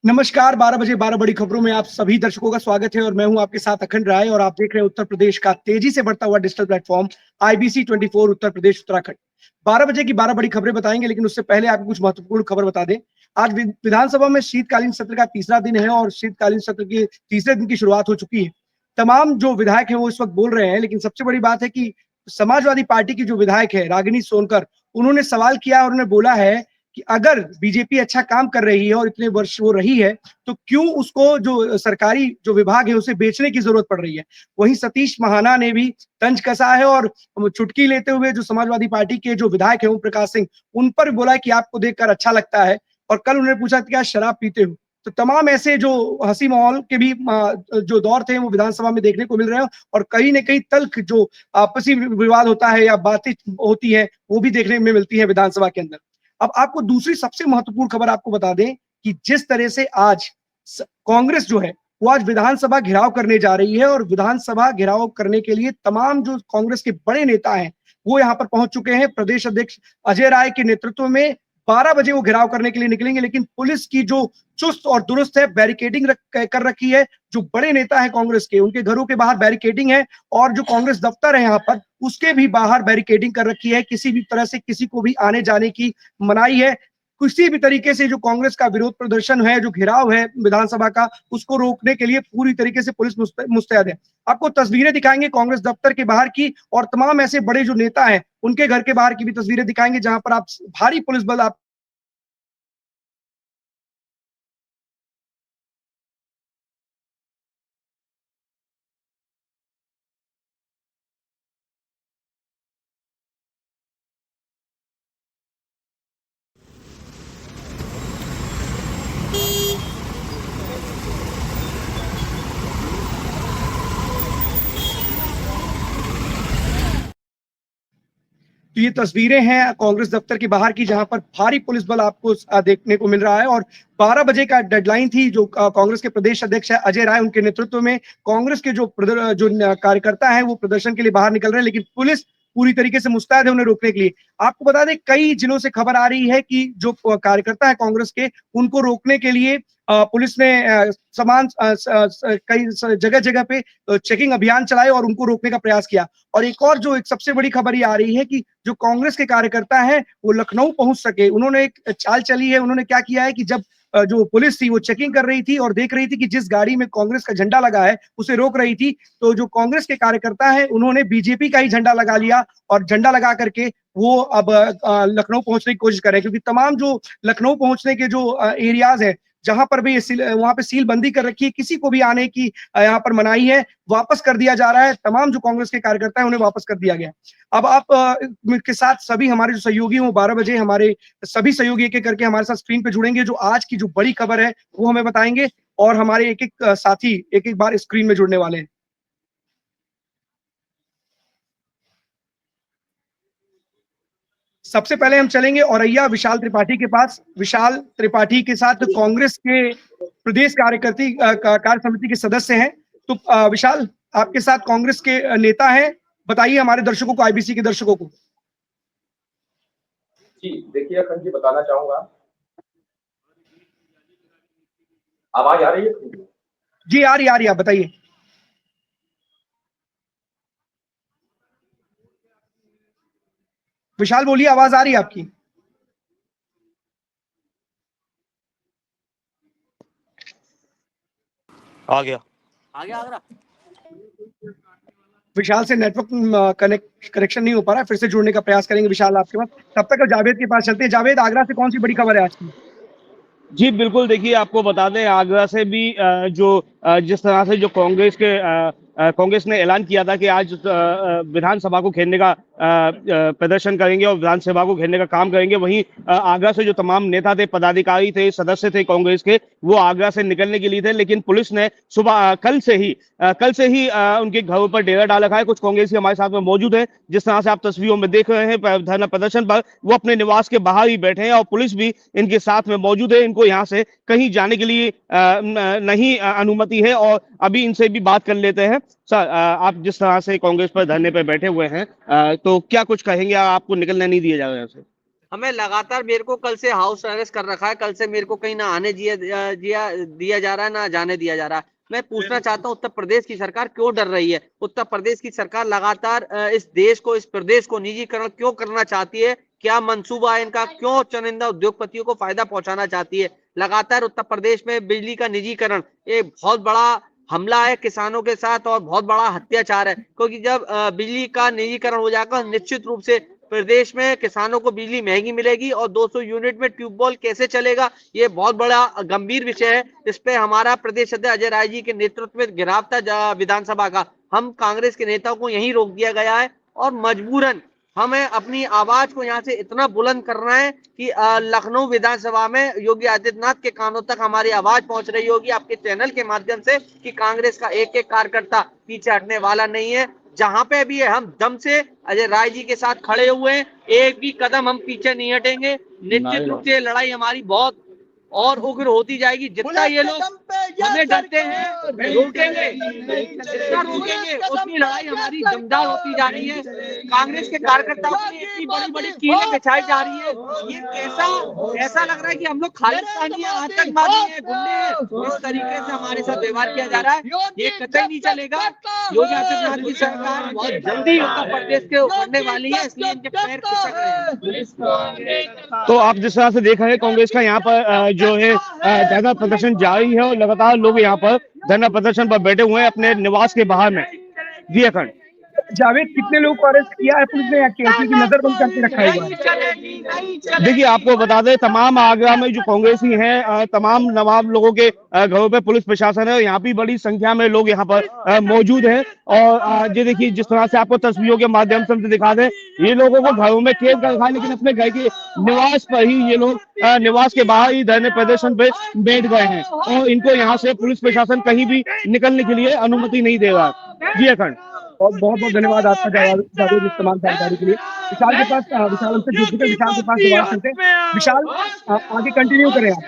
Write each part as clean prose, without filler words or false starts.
नमस्कार, 12 बजे 12 बड़ी खबरों में आप सभी दर्शकों का स्वागत है और मैं हूं आपके साथ अखंड राय और आप देख रहे हैं उत्तर प्रदेश का तेजी से बढ़ता हुआ digital platform IBC 24 Uttar Pradesh Uttarakhand. 12 बजे की 12 बड़ी खबरें बताएंगे, लेकिन उससे पहले आपको कुछ महत्वपूर्ण खबर बता दें। आज विधानसभा में शीतकालीन सत्र का तीसरा दिन है और शीतकालीन सत्र के तीसरे दिन की शुरुआत हो चुकी है। तमाम जो विधायक हैं वो इस वक्त बोल रहे हैं, लेकिन सबसे बड़ी बात है कि समाजवादी पार्टी की जो विधायक है रागिनी सोनकर, उन्होंने सवाल किया और उन्होंने बोला है कि अगर बीजेपी अच्छा काम कर रही है और इतने वर्ष वो रही है, तो क्यों उसको जो सरकारी जो विभाग है उसे बेचने की जरूरत पड़ रही है। वहीं सतीश महाना ने भी तंज कसा है और चुटकी लेते हुए जो समाजवादी पार्टी के जो विधायक है ओम प्रकाश सिंह, उन पर बोला कि आपको देखकर अच्छा लगता है और कल उन्होंने पूछा कि क्या शराब पीते हो। तो तमाम ऐसे जो हंसी माहौल के भी जो दौर थे वो विधानसभा में देखने को मिल रहे हैं और कहीं ना कहीं तल्ख जो आपसी विवाद होता है या बातें होती है वो भी देखने में मिलती है विधानसभा के अंदर। अब आपको दूसरी सबसे महत्वपूर्ण खबर आपको बता दें कि जिस तरह से आज कांग्रेस जो है वो आज विधानसभा घेराव करने जा रही है और विधानसभा घेराव करने के लिए तमाम जो कांग्रेस के बड़े नेता हैं वो यहाँ पर पहुंच चुके हैं। प्रदेश अध्यक्ष अजय राय के नेतृत्व में 12 बजे वो घेराव करने के लिए निकलेंगे, लेकिन पुलिस की जो चुस्त और दुरुस्त है बैरिकेडिंग कर रखी है। जो बड़े नेता है कांग्रेस के, उनके घरों के बाहर बैरिकेडिंग है और जो कांग्रेस दफ्तर है यहाँ पर उसके भी बाहर बैरिकेडिंग कर रखी है। किसी भी तरह से किसी को भी आने जाने की मनाही है। किसी भी तरीके से जो कांग्रेस का विरोध प्रदर्शन है, जो घेराव है विधानसभा का, उसको रोकने के लिए पूरी तरीके से पुलिस मुस्तैद है। आपको तस्वीरें दिखाएंगे कांग्रेस दफ्तर के बाहर की और तमाम ऐसे बड़े जो नेता हैं उनके घर के बाहर की भी तस्वीरें दिखाएंगे, जहां पर आप भारी पुलिस बल आप तो ये तस्वीरें हैं कांग्रेस दफ्तर के बाहर की, जहां पर भारी पुलिस बल आपको देखने को मिल रहा है और 12 बजे का डेडलाइन थी। जो कांग्रेस के प्रदेश अध्यक्ष है अजय राय, उनके नेतृत्व में कांग्रेस के जो कार्यकर्ता हैं वो प्रदर्शन के लिए बाहर निकल रहे हैं, लेकिन पुलिस पूरी तरीके से मुस्तैद है उन्हें रोकने के लिए। आपको बता दें कई जिलों से खबर आ रही है कि जो कार्यकर्ता है कांग्रेस के, उनको रोकने के लिए पुलिस ने समान कई जगह जगह पे चेकिंग अभियान चलाए और उनको रोकने का प्रयास किया। और एक और जो एक सबसे बड़ी खबर ये आ रही है कि जो कांग्रेस के कार्यकर्ता हैं वो लखनऊ पहुंच सके। उन्होंने एक चाल चली है, उन्होंने क्या किया है कि जब जो पुलिस थी वो चेकिंग कर रही थी और देख रही थी कि जिस गाड़ी में कांग्रेस का झंडा लगा है उसे रोक रही थी, तो जो कांग्रेस के कार्यकर्ता हैं उन्होंने बीजेपी का ही झंडा लगा लिया और झंडा लगा करके वो अब लखनऊ पहुंचने की कोशिश कर रहे हैं, क्योंकि तमाम जो लखनऊ पहुंचने के जो एरियाज है जहां पर भी वहां पे सील बंदी कर रखी है, किसी को भी आने की यहाँ पर मनाही है, वापस कर दिया जा रहा है। तमाम जो कांग्रेस के कार्यकर्ता हैं उन्हें वापस कर दिया गया। अब आप के साथ सभी हमारे जो सहयोगी हैं 12 बजे हमारे सभी सहयोगी एक एक करके हमारे साथ स्क्रीन पे जुड़ेंगे, जो आज की जो बड़ी खबर है वो हमें बताएंगे और हमारे एक एक साथी एक एक बार स्क्रीन में जुड़ने वाले हैं। सबसे पहले हम चलेंगे औरैया विशाल त्रिपाठी के पास। विशाल त्रिपाठी के साथ कांग्रेस के प्रदेश कार्यकर्ती कार्य समिति के सदस्य हैं। तो विशाल, आपके साथ कांग्रेस के नेता हैं, बताइए हमारे दर्शकों को, आईबीसी के दर्शकों को। जी, देखिए अखंड जी बताना चाहूंगा। आवाज आ रही है? जी आ रही आप बताइए। विशाल बोलिए, आवाज आ रही है आपकी। आ गया विशाल से नेटवर्क कनेक्शन नहीं हो पा रहा है, फिर से जुड़ने का प्रयास करेंगे विशाल आपके पास। तब तक जावेद के पास चलते हैं। जावेद, आगरा से कौन सी बड़ी खबर है आज की? जी बिल्कुल, देखिए आपको बता दें आगरा से भी जिस तरह से जो कांग्रेस ने ऐलान किया था कि आज विधानसभा को घेरने का प्रदर्शन करेंगे और विधानसभा को घेरने का काम करेंगे, वहीं आगरा से जो तमाम नेता थे, पदाधिकारी थे, सदस्य थे कांग्रेस के, वो आगरा से निकलने के लिए थे, लेकिन पुलिस ने सुबह कल से ही उनके घरों पर डेरा डाल रखा है। कुछ कांग्रेसी हमारे साथ में मौजूद है, जिस तरह से आप तस्वीरों में देख रहे हैं धरना प्रदर्शन पर, वो अपने निवास के बाहर ही बैठे हैं और पुलिस भी इनके साथ में मौजूद है। इनको यहाँ से कहीं जाने के लिए नहीं अनुमति है और अभी इनसे भी बात कर लेते हैं। सर, आप जिस तरह से कांग्रेस पर धरने पर बैठे हुए हैं, तो क्या कुछ कहेंगे? आपको निकलने नहीं दिया जा रहा है? हमें लगातार, मेरे को कल से हाउस अरेस्ट कर रखा है, कल से मेरे को कहीं ना आने दिया जा रहा है, ना जाने दिया जा रहा है। मैं पूछना चाहता हूँ उत्तर प्रदेश की सरकार क्यों डर रही है? उत्तर प्रदेश की सरकार लगातार इस देश को, इस प्रदेश को निजीकरण क्यों करना चाहती है? क्या मंसूबा है इनका? क्यों चुनिंदा उद्योगपतियों को फायदा पहुंचाना चाहती है? लगातार उत्तर प्रदेश में बिजली का निजीकरण एक बहुत बड़ा हमला है किसानों के साथ और बहुत बड़ा अत्याचार है, क्योंकि जब बिजली का निजीकरण हो जाएगा निश्चित रूप से प्रदेश में किसानों को बिजली महंगी मिलेगी और 200 यूनिट में ट्यूबवेल कैसे चलेगा, ये बहुत बड़ा गंभीर विषय है। इस पे हमारा प्रदेश अध्यक्ष अजय राय जी के नेतृत्व में घेराव था विधानसभा का, हम कांग्रेस के नेताओं को यहीं रोक दिया गया है और मजबूरन हमें अपनी आवाज को यहाँ से इतना बुलंद करना है कि लखनऊ विधानसभा में योगी आदित्यनाथ के कानों तक हमारी आवाज पहुंच रही होगी आपके चैनल के माध्यम से कि कांग्रेस का एक एक कार्यकर्ता पीछे हटने वाला नहीं है। जहां पे भी है हम दम से अजय राय जी के साथ खड़े हुए हैं, एक भी कदम हम पीछे नहीं हटेंगे। निश्चित रूप से लड़ाई हमारी बहुत और उग्र होती जाएगी। जितना ये लोग हमें डरते हैं रोकेंगे, जितना रोकेंगे उतनी लड़ाई हमारी दमदार होती जा रही है। कांग्रेस के कार्यकर्ताओं के लिए इतनी बड़ी बड़ी कीलें बिछाई जा रही है, ये ऐसा लग रहा है कि हम लोग खालिस्तानी है, आतंकवादी है, गुंडे हैं। इस तरीके से हमारे साथ व्यवहार किया जा रहा है, ये कतई नहीं चलेगा। योगी आदित्यनाथ की सरकार बहुत जल्दी उत्तर प्रदेश के उभरने वाली है, इसलिए इनके पैर खिसक रहे हैं। तो आप जिस तरह से देख रहे हैं कांग्रेस का यहाँ पर जो है धरना प्रदर्शन जारी है और लगातार लोग यहाँ पर धरना प्रदर्शन पर बैठे हुए हैं अपने निवास के बाहर में। जी अखंड। जावेद, कितने लोगों को अरेस्ट किया है पुलिस ने या किसी की नजर बंद करके रखा हुआ है? देखिए आपको बता दें तमाम आगरा में जो कांग्रेसी हैं तमाम नवाब लोगों के घरों पे पुलिस प्रशासन है, यहाँ भी बड़ी संख्या में लोग यहाँ पर मौजूद हैं। और ये देखिए जिस तरह से आपको तस्वीरों के माध्यम से दिखा दें, ये लोगों को घरों में कैद कर रखा है, लेकिन अपने घर के निवास पर ही ये लोग निवास के बाहर ही धरने प्रदर्शन पे बैठ गए हैं और इनको यहाँ से पुलिस प्रशासन कहीं भी निकलने के लिए अनुमति नहीं दे रहा। जी अखंड। बहुत बहुत धन्यवाद आपका जावेद इस तमाम जानकारी के लिए। विशाल के पास, विशाल हमसे जुड़ चुके, विशाल के पास दोबारा चलते हैं। विशाल, आगे कंटिन्यू करें आप।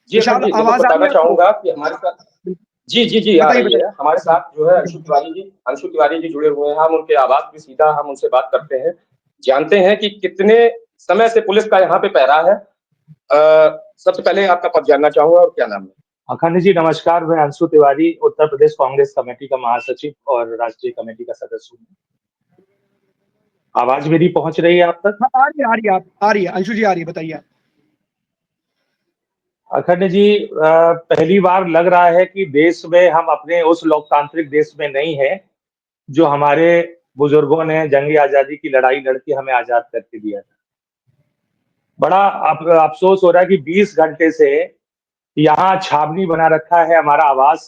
जी विशाल, जी, आवाज बताना चाहूंगा कि हमारे साथ जी आ रही है। हमारे साथ जो है अंशु तिवारी जी जुड़े हुए हैं। हम उनके आवाज पे सीधा हम उनसे बात करते हैं, जानते हैं कि कितने समय से पुलिस का यहाँ पे पहरा है। सबसे पहले आपका पद जानना चाहूंगा और क्या नाम है? अखंड जी नमस्कार, मैं अंशु तिवारी उत्तर प्रदेश कांग्रेस कमेटी का महासचिव और राष्ट्रीय कमेटी का सदस्य हूँ। आवाज मेरी पहुंच रही है आप तक? आ रही है अंशु जी, आ रही है, बताइए आप। अखंड जी, पहली बार लग रहा है कि देश में हम अपने उस लोकतांत्रिक देश में नहीं है जो हमारे बुजुर्गों ने जंग आजादी की लड़ाई लड़के हमें आजाद करके दिया था। बड़ा अफसोस हो रहा है कि 20 घंटे से यहाँ छावनी बना रखा है हमारा आवास।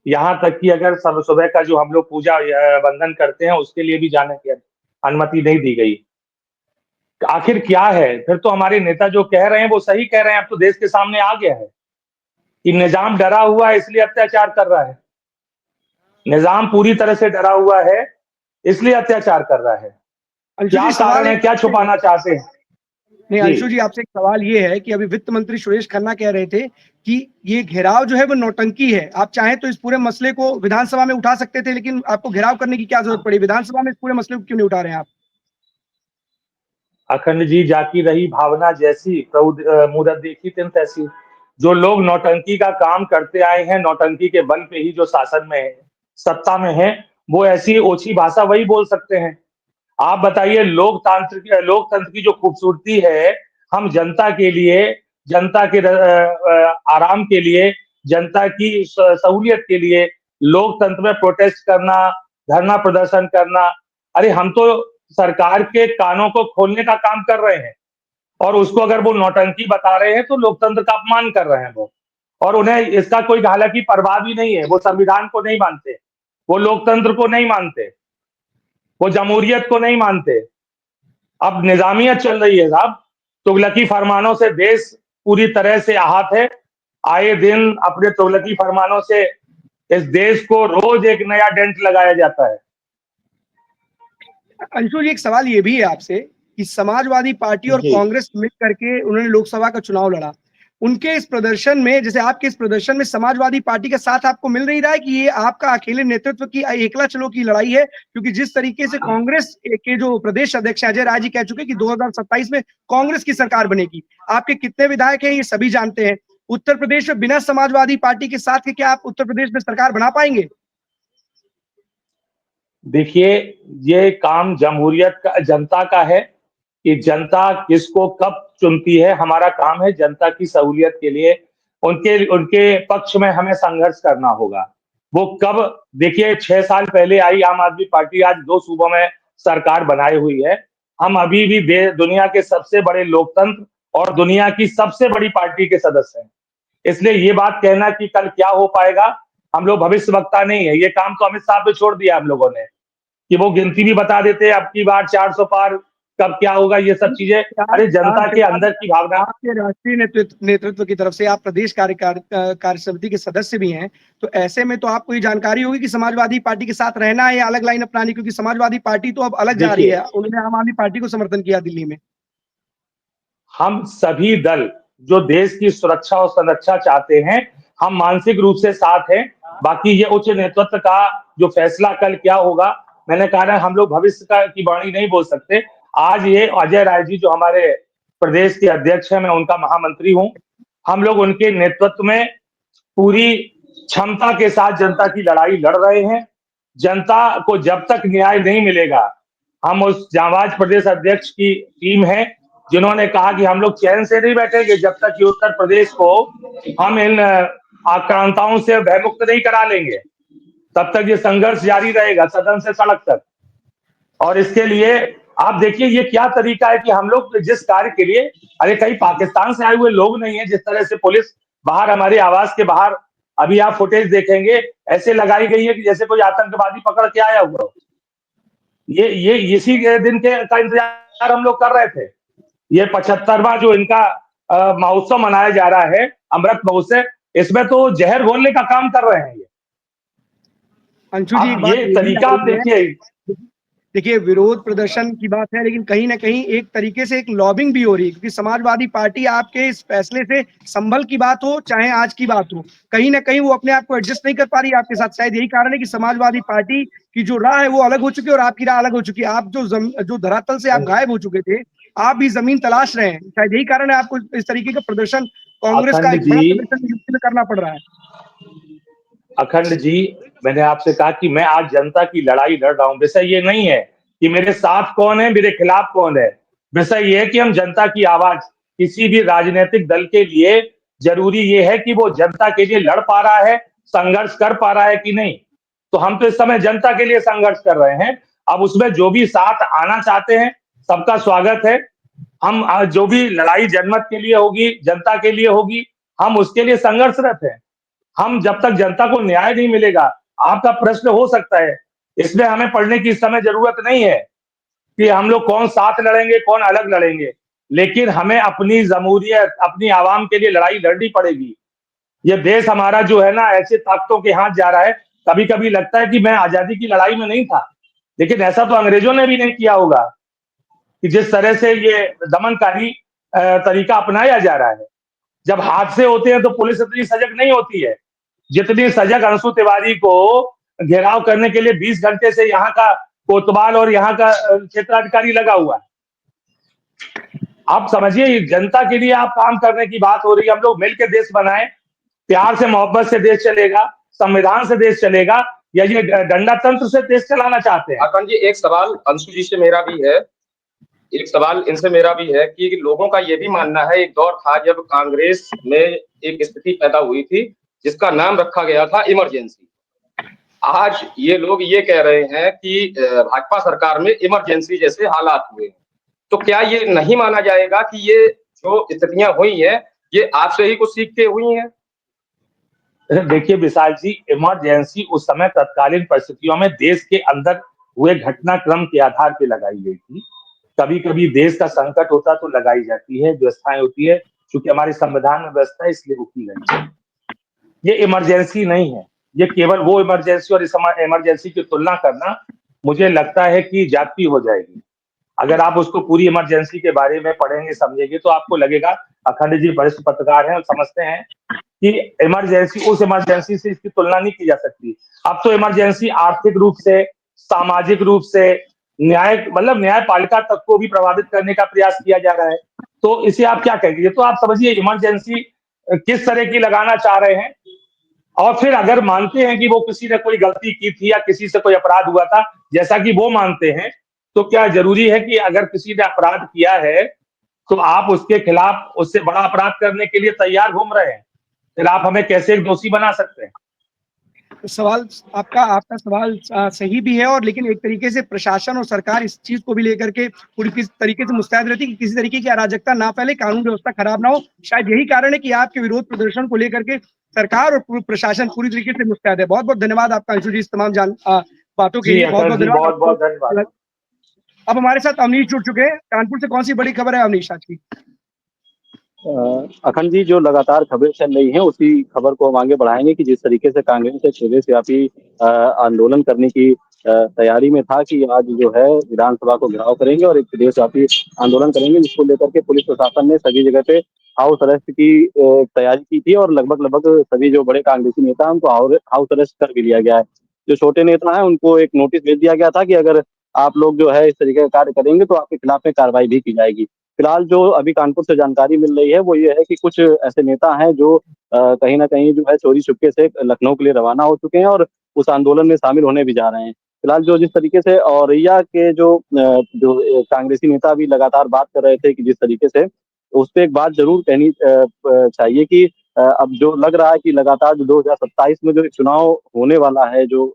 यहाँ तक कि अगर सुबह का जो हम लोग पूजा वंदन करते हैं उसके लिए भी जाने की अनुमति नहीं दी गई। आखिर क्या है? फिर तो हमारे नेता जो कह रहे हैं वो सही कह रहे हैं। अब तो देश के सामने आ गया है कि निजाम डरा हुआ है इसलिए अत्याचार कर रहा है। निजाम पूरी तरह से डरा हुआ है इसलिए अत्याचार कर रहा है। क्या कारण है? क्या छुपाना चाहते हैं? नहीं अंशु जी, आपसे एक सवाल ये है कि अभी वित्त मंत्री सुरेश खन्ना कह रहे थे कि ये घेराव जो है वो नौटंकी है। आप चाहें तो इस पूरे मसले को विधानसभा में उठा सकते थे, लेकिन आपको घेराव करने की क्या जरूरत पड़ी? विधानसभा में इस पूरे मसले को क्यों नहीं उठा रहे हैं आप? अखंड जी, जाती रही भावना जैसी मुहूर्त देखी तिन तैसी। जो लोग नौटंकी का काम करते आए हैं, नौटंकी के बल पे ही जो शासन में है, सत्ता में है, वो ऐसी ओछी भाषा वही बोल सकते हैं। आप बताइए, लोकतंत्र की जो खूबसूरती है, हम जनता के लिए, जनता के आराम के लिए, जनता की सहूलियत के लिए लोकतंत्र में प्रोटेस्ट करना, धरना प्रदर्शन करना, अरे हम तो सरकार के कानों को खोलने का काम कर रहे हैं और उसको अगर वो नौटंकी बता रहे हैं तो लोकतंत्र का अपमान कर रहे हैं वो। और उन्हें इसका कोई हालांकि परवाह भी नहीं है। वो संविधान को नहीं मानते, वो लोकतंत्र को नहीं मानते, वो जमहूरियत को नहीं मानते। अब निजामियत चल रही है साहब। तुगलकी फरमानों से देश पूरी तरह से आहत है। आए दिन अपने तुगलकी फरमानों से इस देश को रोज एक नया डेंट लगाया जाता है। अंशु जी, एक सवाल ये भी है आपसे कि समाजवादी पार्टी और कांग्रेस मिल करके उन्होंने लोकसभा का चुनाव लड़ा। उनके इस प्रदर्शन में, जैसे आपके इस प्रदर्शन में समाजवादी पार्टी का साथ आपको मिल नहीं रहा है कि ये आपका अकेले नेतृत्व की एकला चलो की लड़ाई है? क्योंकि जिस तरीके से कांग्रेस के जो प्रदेश अध्यक्ष अजय राय जी कह चुके कि 2027 में कांग्रेस की सरकार बनेगी। आपके कितने विधायक हैं ये सभी जानते हैं। उत्तर प्रदेश में बिना समाजवादी पार्टी के साथ के क्या आप उत्तर प्रदेश में सरकार बना पाएंगे? देखिए, ये काम जमहूरियत का, जनता का है कि जनता किसको कब चुनती है। हमारा काम है जनता की सहूलियत के लिए उनके उनके पक्ष में हमें संघर्ष करना होगा। वो कब, देखिए 6 साल पहले आई आम आदमी पार्टी आज 2 सूबों में सरकार बनाई हुई है। हम अभी भी दुनिया के सबसे बड़े लोकतंत्र और दुनिया की सबसे बड़ी पार्टी के सदस्य हैं। इसलिए ये बात कहना कि कल क्या हो पाएगा, हम लोग भविष्यवक्ता नहीं है। ये काम तो अमित शाह पे छोड़ दिया हम लोगों ने कि वो गिनती भी बता देते हैं, अब की बार 400 पार, कब क्या होगा, ये सब चीजें। अरे जनता के अंदर की भावना। आपके राष्ट्रीय नेतृत्व की तरफ से आप प्रदेश कार्य समिति के सदस्य भी हैं, तो ऐसे में तो आपको ये जानकारी होगी कि समाजवादी पार्टी के साथ रहना है या अलग लाइन अपनानी, क्योंकि समाजवादी पार्टी तो अब अलग जा रही है। उन्होंने आम आदमी पार्टी को समर्थन किया दिल्ली में। हम सभी दल जो देश की सुरक्षा और संरक्षा चाहते हैं, हम मानसिक रूप से साथ हैं। बाकी ये उच्च नेतृत्व का जो फैसला कल क्या होगा, मैंने कहा ना, हम लोग भविष्य की वाणी नहीं बोल सकते। आज ये अजय राय जी जो हमारे प्रदेश के अध्यक्ष हैं, मैं उनका महामंत्री हूं, हम लोग उनके नेतृत्व में पूरी क्षमता के साथ जनता की लड़ाई लड़ रहे हैं। जनता को जब तक न्याय नहीं मिलेगा, हम उस जांबाज प्रदेश अध्यक्ष की टीम है जिन्होंने कहा कि हम लोग चैन से नहीं बैठेंगे जब तक कि उत्तर प्रदेश को हम इन आक्रांताओं से भयमुक्त नहीं करा लेंगे। तब तक ये संघर्ष जारी रहेगा, सदन से सड़क तक। और इसके लिए आप देखिए ये क्या तरीका है कि हम लोग जिस कार्य के लिए, अरे कहीं पाकिस्तान से आए हुए लोग नहीं है। जिस तरह से पुलिस बाहर, हमारे आवास के बाहर, अभी आप फुटेज देखेंगे, ऐसे लगाई गई है कि जैसे कोई आतंकवादी पकड़ के आया हुआ हो। ये इसी दिन का इंतजार हम लोग कर रहे थे। ये 75वां जो इनका महोत्सव मनाया जा रहा है, अमृत महोत्सव, इसमें तो जहर घोलने का काम कर रहे हैं ये। अंशु जी, एक बात ये तरीका आप देखिए, विरोध प्रदर्शन की बात है, लेकिन कहीं ना कहीं एक तरीके से एक लॉबिंग भी हो रही है, क्योंकि समाजवादी पार्टी आपके इस फैसले से, संभल की बात हो चाहे आज की बात हो, कहीं ना कहीं वो अपने आप को एडजस्ट नहीं कर पा रही है आपके साथ। शायद यही कारण है कि समाजवादी पार्टी की जो राह है वो अलग हो चुकी है और आपकी राह अलग हो चुकी है। आप जो धरातल से आप गायब हो चुके थे, आप भी जमीन तलाश रहे हैं। शायद यही कारण है आपको इस तरीके का प्रदर्शन, कांग्रेस का एक बड़ा प्रदर्शन यूपी में करना पड़ रहा है। अखंड जी, मैंने आपसे कहा कि मैं आज जनता की लड़ाई लड़ रहा हूं। विषय ये नहीं है कि मेरे साथ कौन है, मेरे खिलाफ कौन है। विषय ये है कि हम जनता की आवाज, किसी भी राजनीतिक दल के लिए जरूरी ये है कि वो जनता के लिए लड़ पा रहा है, संघर्ष कर पा रहा है कि नहीं। तो हम तो इस समय जनता के लिए संघर्ष कर रहे हैं। अब उसमें जो भी साथ आना चाहते हैं, सबका स्वागत है। हम जो भी लड़ाई जनमत के लिए होगी, जनता के लिए होगी, हम उसके लिए संघर्षरत हैं। हम जब तक जनता को न्याय नहीं मिलेगा, आपका प्रश्न हो सकता है, इसमें हमें पढ़ने की इस समय जरूरत नहीं है कि हम लोग कौन साथ लड़ेंगे कौन अलग लड़ेंगे, लेकिन हमें अपनी जमहूरियत, अपनी आवाम के लिए लड़ाई लड़नी पड़ेगी। ये देश हमारा जो है ना, ऐसे ताकतों के हाथ जा रहा है। कभी कभी लगता है कि मैं आजादी की लड़ाई में नहीं था, लेकिन ऐसा तो अंग्रेजों ने भी नहीं किया होगा कि जिस तरह से ये दमनकारी तरीका अपनाया जा रहा है। जब हादसे होते हैं तो पुलिस इतनी सजग नहीं होती है जितनी सजग अंशु तिवारी को घेराव करने के लिए 20 घंटे से यहाँ का कोतवाल और यहाँ का क्षेत्राधिकारी लगा हुआ है। आप समझिए, जनता के लिए आप काम करने की बात हो रही है। हम लोग मिलकर देश बनाएं, प्यार से मोहब्बत से देश चलेगा, संविधान से देश चलेगा, या ये डंडा तंत्र से देश चलाना चाहते हैं? अखंड जी, एक सवाल अंशु जी से मेरा भी है, एक सवाल इनसे मेरा भी है कि लोगों का ये भी मानना है, एक दौर था जब कांग्रेस में एक स्थिति पैदा हुई थी जिसका नाम रखा गया था इमरजेंसी। आज ये लोग ये कह रहे हैं कि भाजपा सरकार में इमरजेंसी जैसे हालात हुए हैं, तो क्या ये नहीं माना जाएगा कि ये जो स्थितियां हुई हैं ये आपसे ही कुछ सीख के हुई हैं? देखिए विशाल जी, इमरजेंसी उस समय तत्कालीन परिस्थितियों में देश के अंदर हुए घटनाक्रम के आधार पर लगाई गई थी। कभी कभी देश का संकट होता तो लगाई जाती है, व्यवस्थाएं होती है, क्योंकि हमारे संविधान में व्यवस्था है इसलिए रोकी गई है। ये इमरजेंसी नहीं है, ये केवल वो इमरजेंसी और इस इमरजेंसी की तुलना करना मुझे लगता है कि जाती हो जाएगी। अगर आप उसको पूरी इमरजेंसी के बारे में पढ़ेंगे समझेंगे तो आपको लगेगा अखंड जी वरिष्ठ पत्रकार हैं, समझते हैं कि इमरजेंसी उस इमरजेंसी से इसकी तुलना नहीं की जा सकती। अब तो इमरजेंसी आर्थिक रूप से, सामाजिक रूप से, न्यायपालिका तक को भी प्रभावित करने का प्रयास किया जा रहा है। तो इसे आप क्या कहेंगे? तो आप समझिए इमरजेंसी किस तरह की लगाना चाह रहे हैं। और फिर अगर मानते हैं कि वो किसी ने कोई गलती की थी या किसी से कोई अपराध हुआ था, जैसा कि वो मानते हैं, तो क्या जरूरी है कि अगर किसी ने अपराध किया है तो आप उसके खिलाफ उससे बड़ा अपराध करने के लिए तैयार घूम रहे हैं? फिर आप हमें कैसे एक दोषी बना सकते हैं? सवाल आपका आपका सवाल सही भी है, और लेकिन एक तरीके से प्रशासन और सरकार इस चीज को भी लेकर के पूरी किस तरीके से मुस्तैद रहती है कि किसी तरीके की अराजकता ना फैले, कानून व्यवस्था खराब ना हो। शायद यही कारण है कि आपके विरोध प्रदर्शन को लेकर के सरकार और प्रशासन पूरी तरीके से मुस्तैद है। बहुत बहुत धन्यवाद आपका अंशु जी इस तमाम बातों के जी लिए। बहुत अखंड बहुत जी, बहुत बहुत धन्यवाद। धन्यवाद। अब हमारे साथ अवनीश जुड़ चुके हैं। कानपुर से कौन सी बड़ी खबर है अवनीश आज की? अखंड जी, जो लगातार खबरें चल रही हैं उसी खबर को हम आगे बढ़ाएंगे कि जिस तरीके से कांग्रेस एक प्रदेशव्यापी आंदोलन करने की तैयारी में था कि आज जो है विधानसभा को घेराव करेंगे और एक प्रदेशव्यापी आंदोलन करेंगे, जिसको लेकर के पुलिस प्रशासन ने सभी जगह पे हाउस अरेस्ट की तैयारी की थी और लगभग लगभग सभी जो बड़े कांग्रेसी नेता हैं उनको हाउस अरेस्ट कर भी लिया गया है। जो छोटे नेता हैं उनको एक नोटिस भेज दिया गया था कि अगर आप लोग जो है इस तरीके का कार्य करेंगे तो आपके खिलाफ में कार्रवाई भी की जाएगी। फिलहाल जो अभी कानपुर से जानकारी मिल रही है वो ये है कि कुछ ऐसे नेता हैं जो कहीं न कहीं जो है चोरी चुपके से लखनऊ के लिए रवाना हो चुके हैं और उस आंदोलन में शामिल होने भी जा रहे हैं। फिलहाल जो जिस तरीके से औरैया के जो कांग्रेसी नेता भी लगातार बात कर रहे थे कि जिस तरीके से उस पे एक बात ज़रूर कहनी चाहिए कि अब जो लग रहा है कि लगातार जो 2027 में जो एक चुनाव होने वाला है जो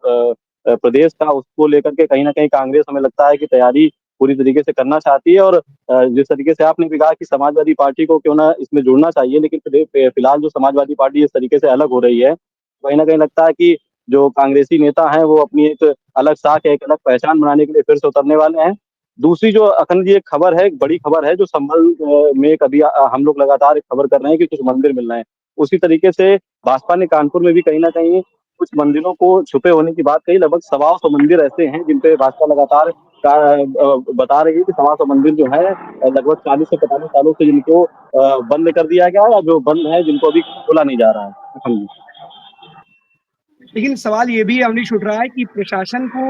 प्रदेश का, उसको लेकर के कहीं न कहीं कांग्रेस हमें लगता है कि तैयारी पूरी तरीके से करना चाहती है और जिस तरीके से आपने भी कहा कि समाजवादी पार्टी को क्यों ना इसमें जुड़ना चाहिए, लेकिन फिलहाल जो समाजवादी पार्टी इस तरीके से अलग हो रही है, कहीं न कहीं लगता है कि जो कांग्रेसी नेता हैं वो अपनी एक अलग साख, एक अलग पहचान बनाने के लिए फिर से उतरने वाले हैं। दूसरी जो अखंड जी एक खबर है, एक बड़ी खबर है जो संभल में कभी हम लोग लगातार एक खबर कर रहे हैं कि कुछ मंदिर मिल रहे हैं। उसी तरीके से भाजपा ने कानपुर में भी कहीं न कहीं कुछ मंदिरों को छुपे होने की बात कही। लगभग 125 मंदिर ऐसे हैं जिन पे भाजपा लगातार बता रही है कि 125 मंदिर जो है लगभग 40 से 45 सालों से जिनको बंद कर दिया गया है या जो बंद है जिनको अभी खोला नहीं जा रहा है। हाँ जी। लेकिन सवाल ये भी अवनीश उठ रहा है कि प्रशासन को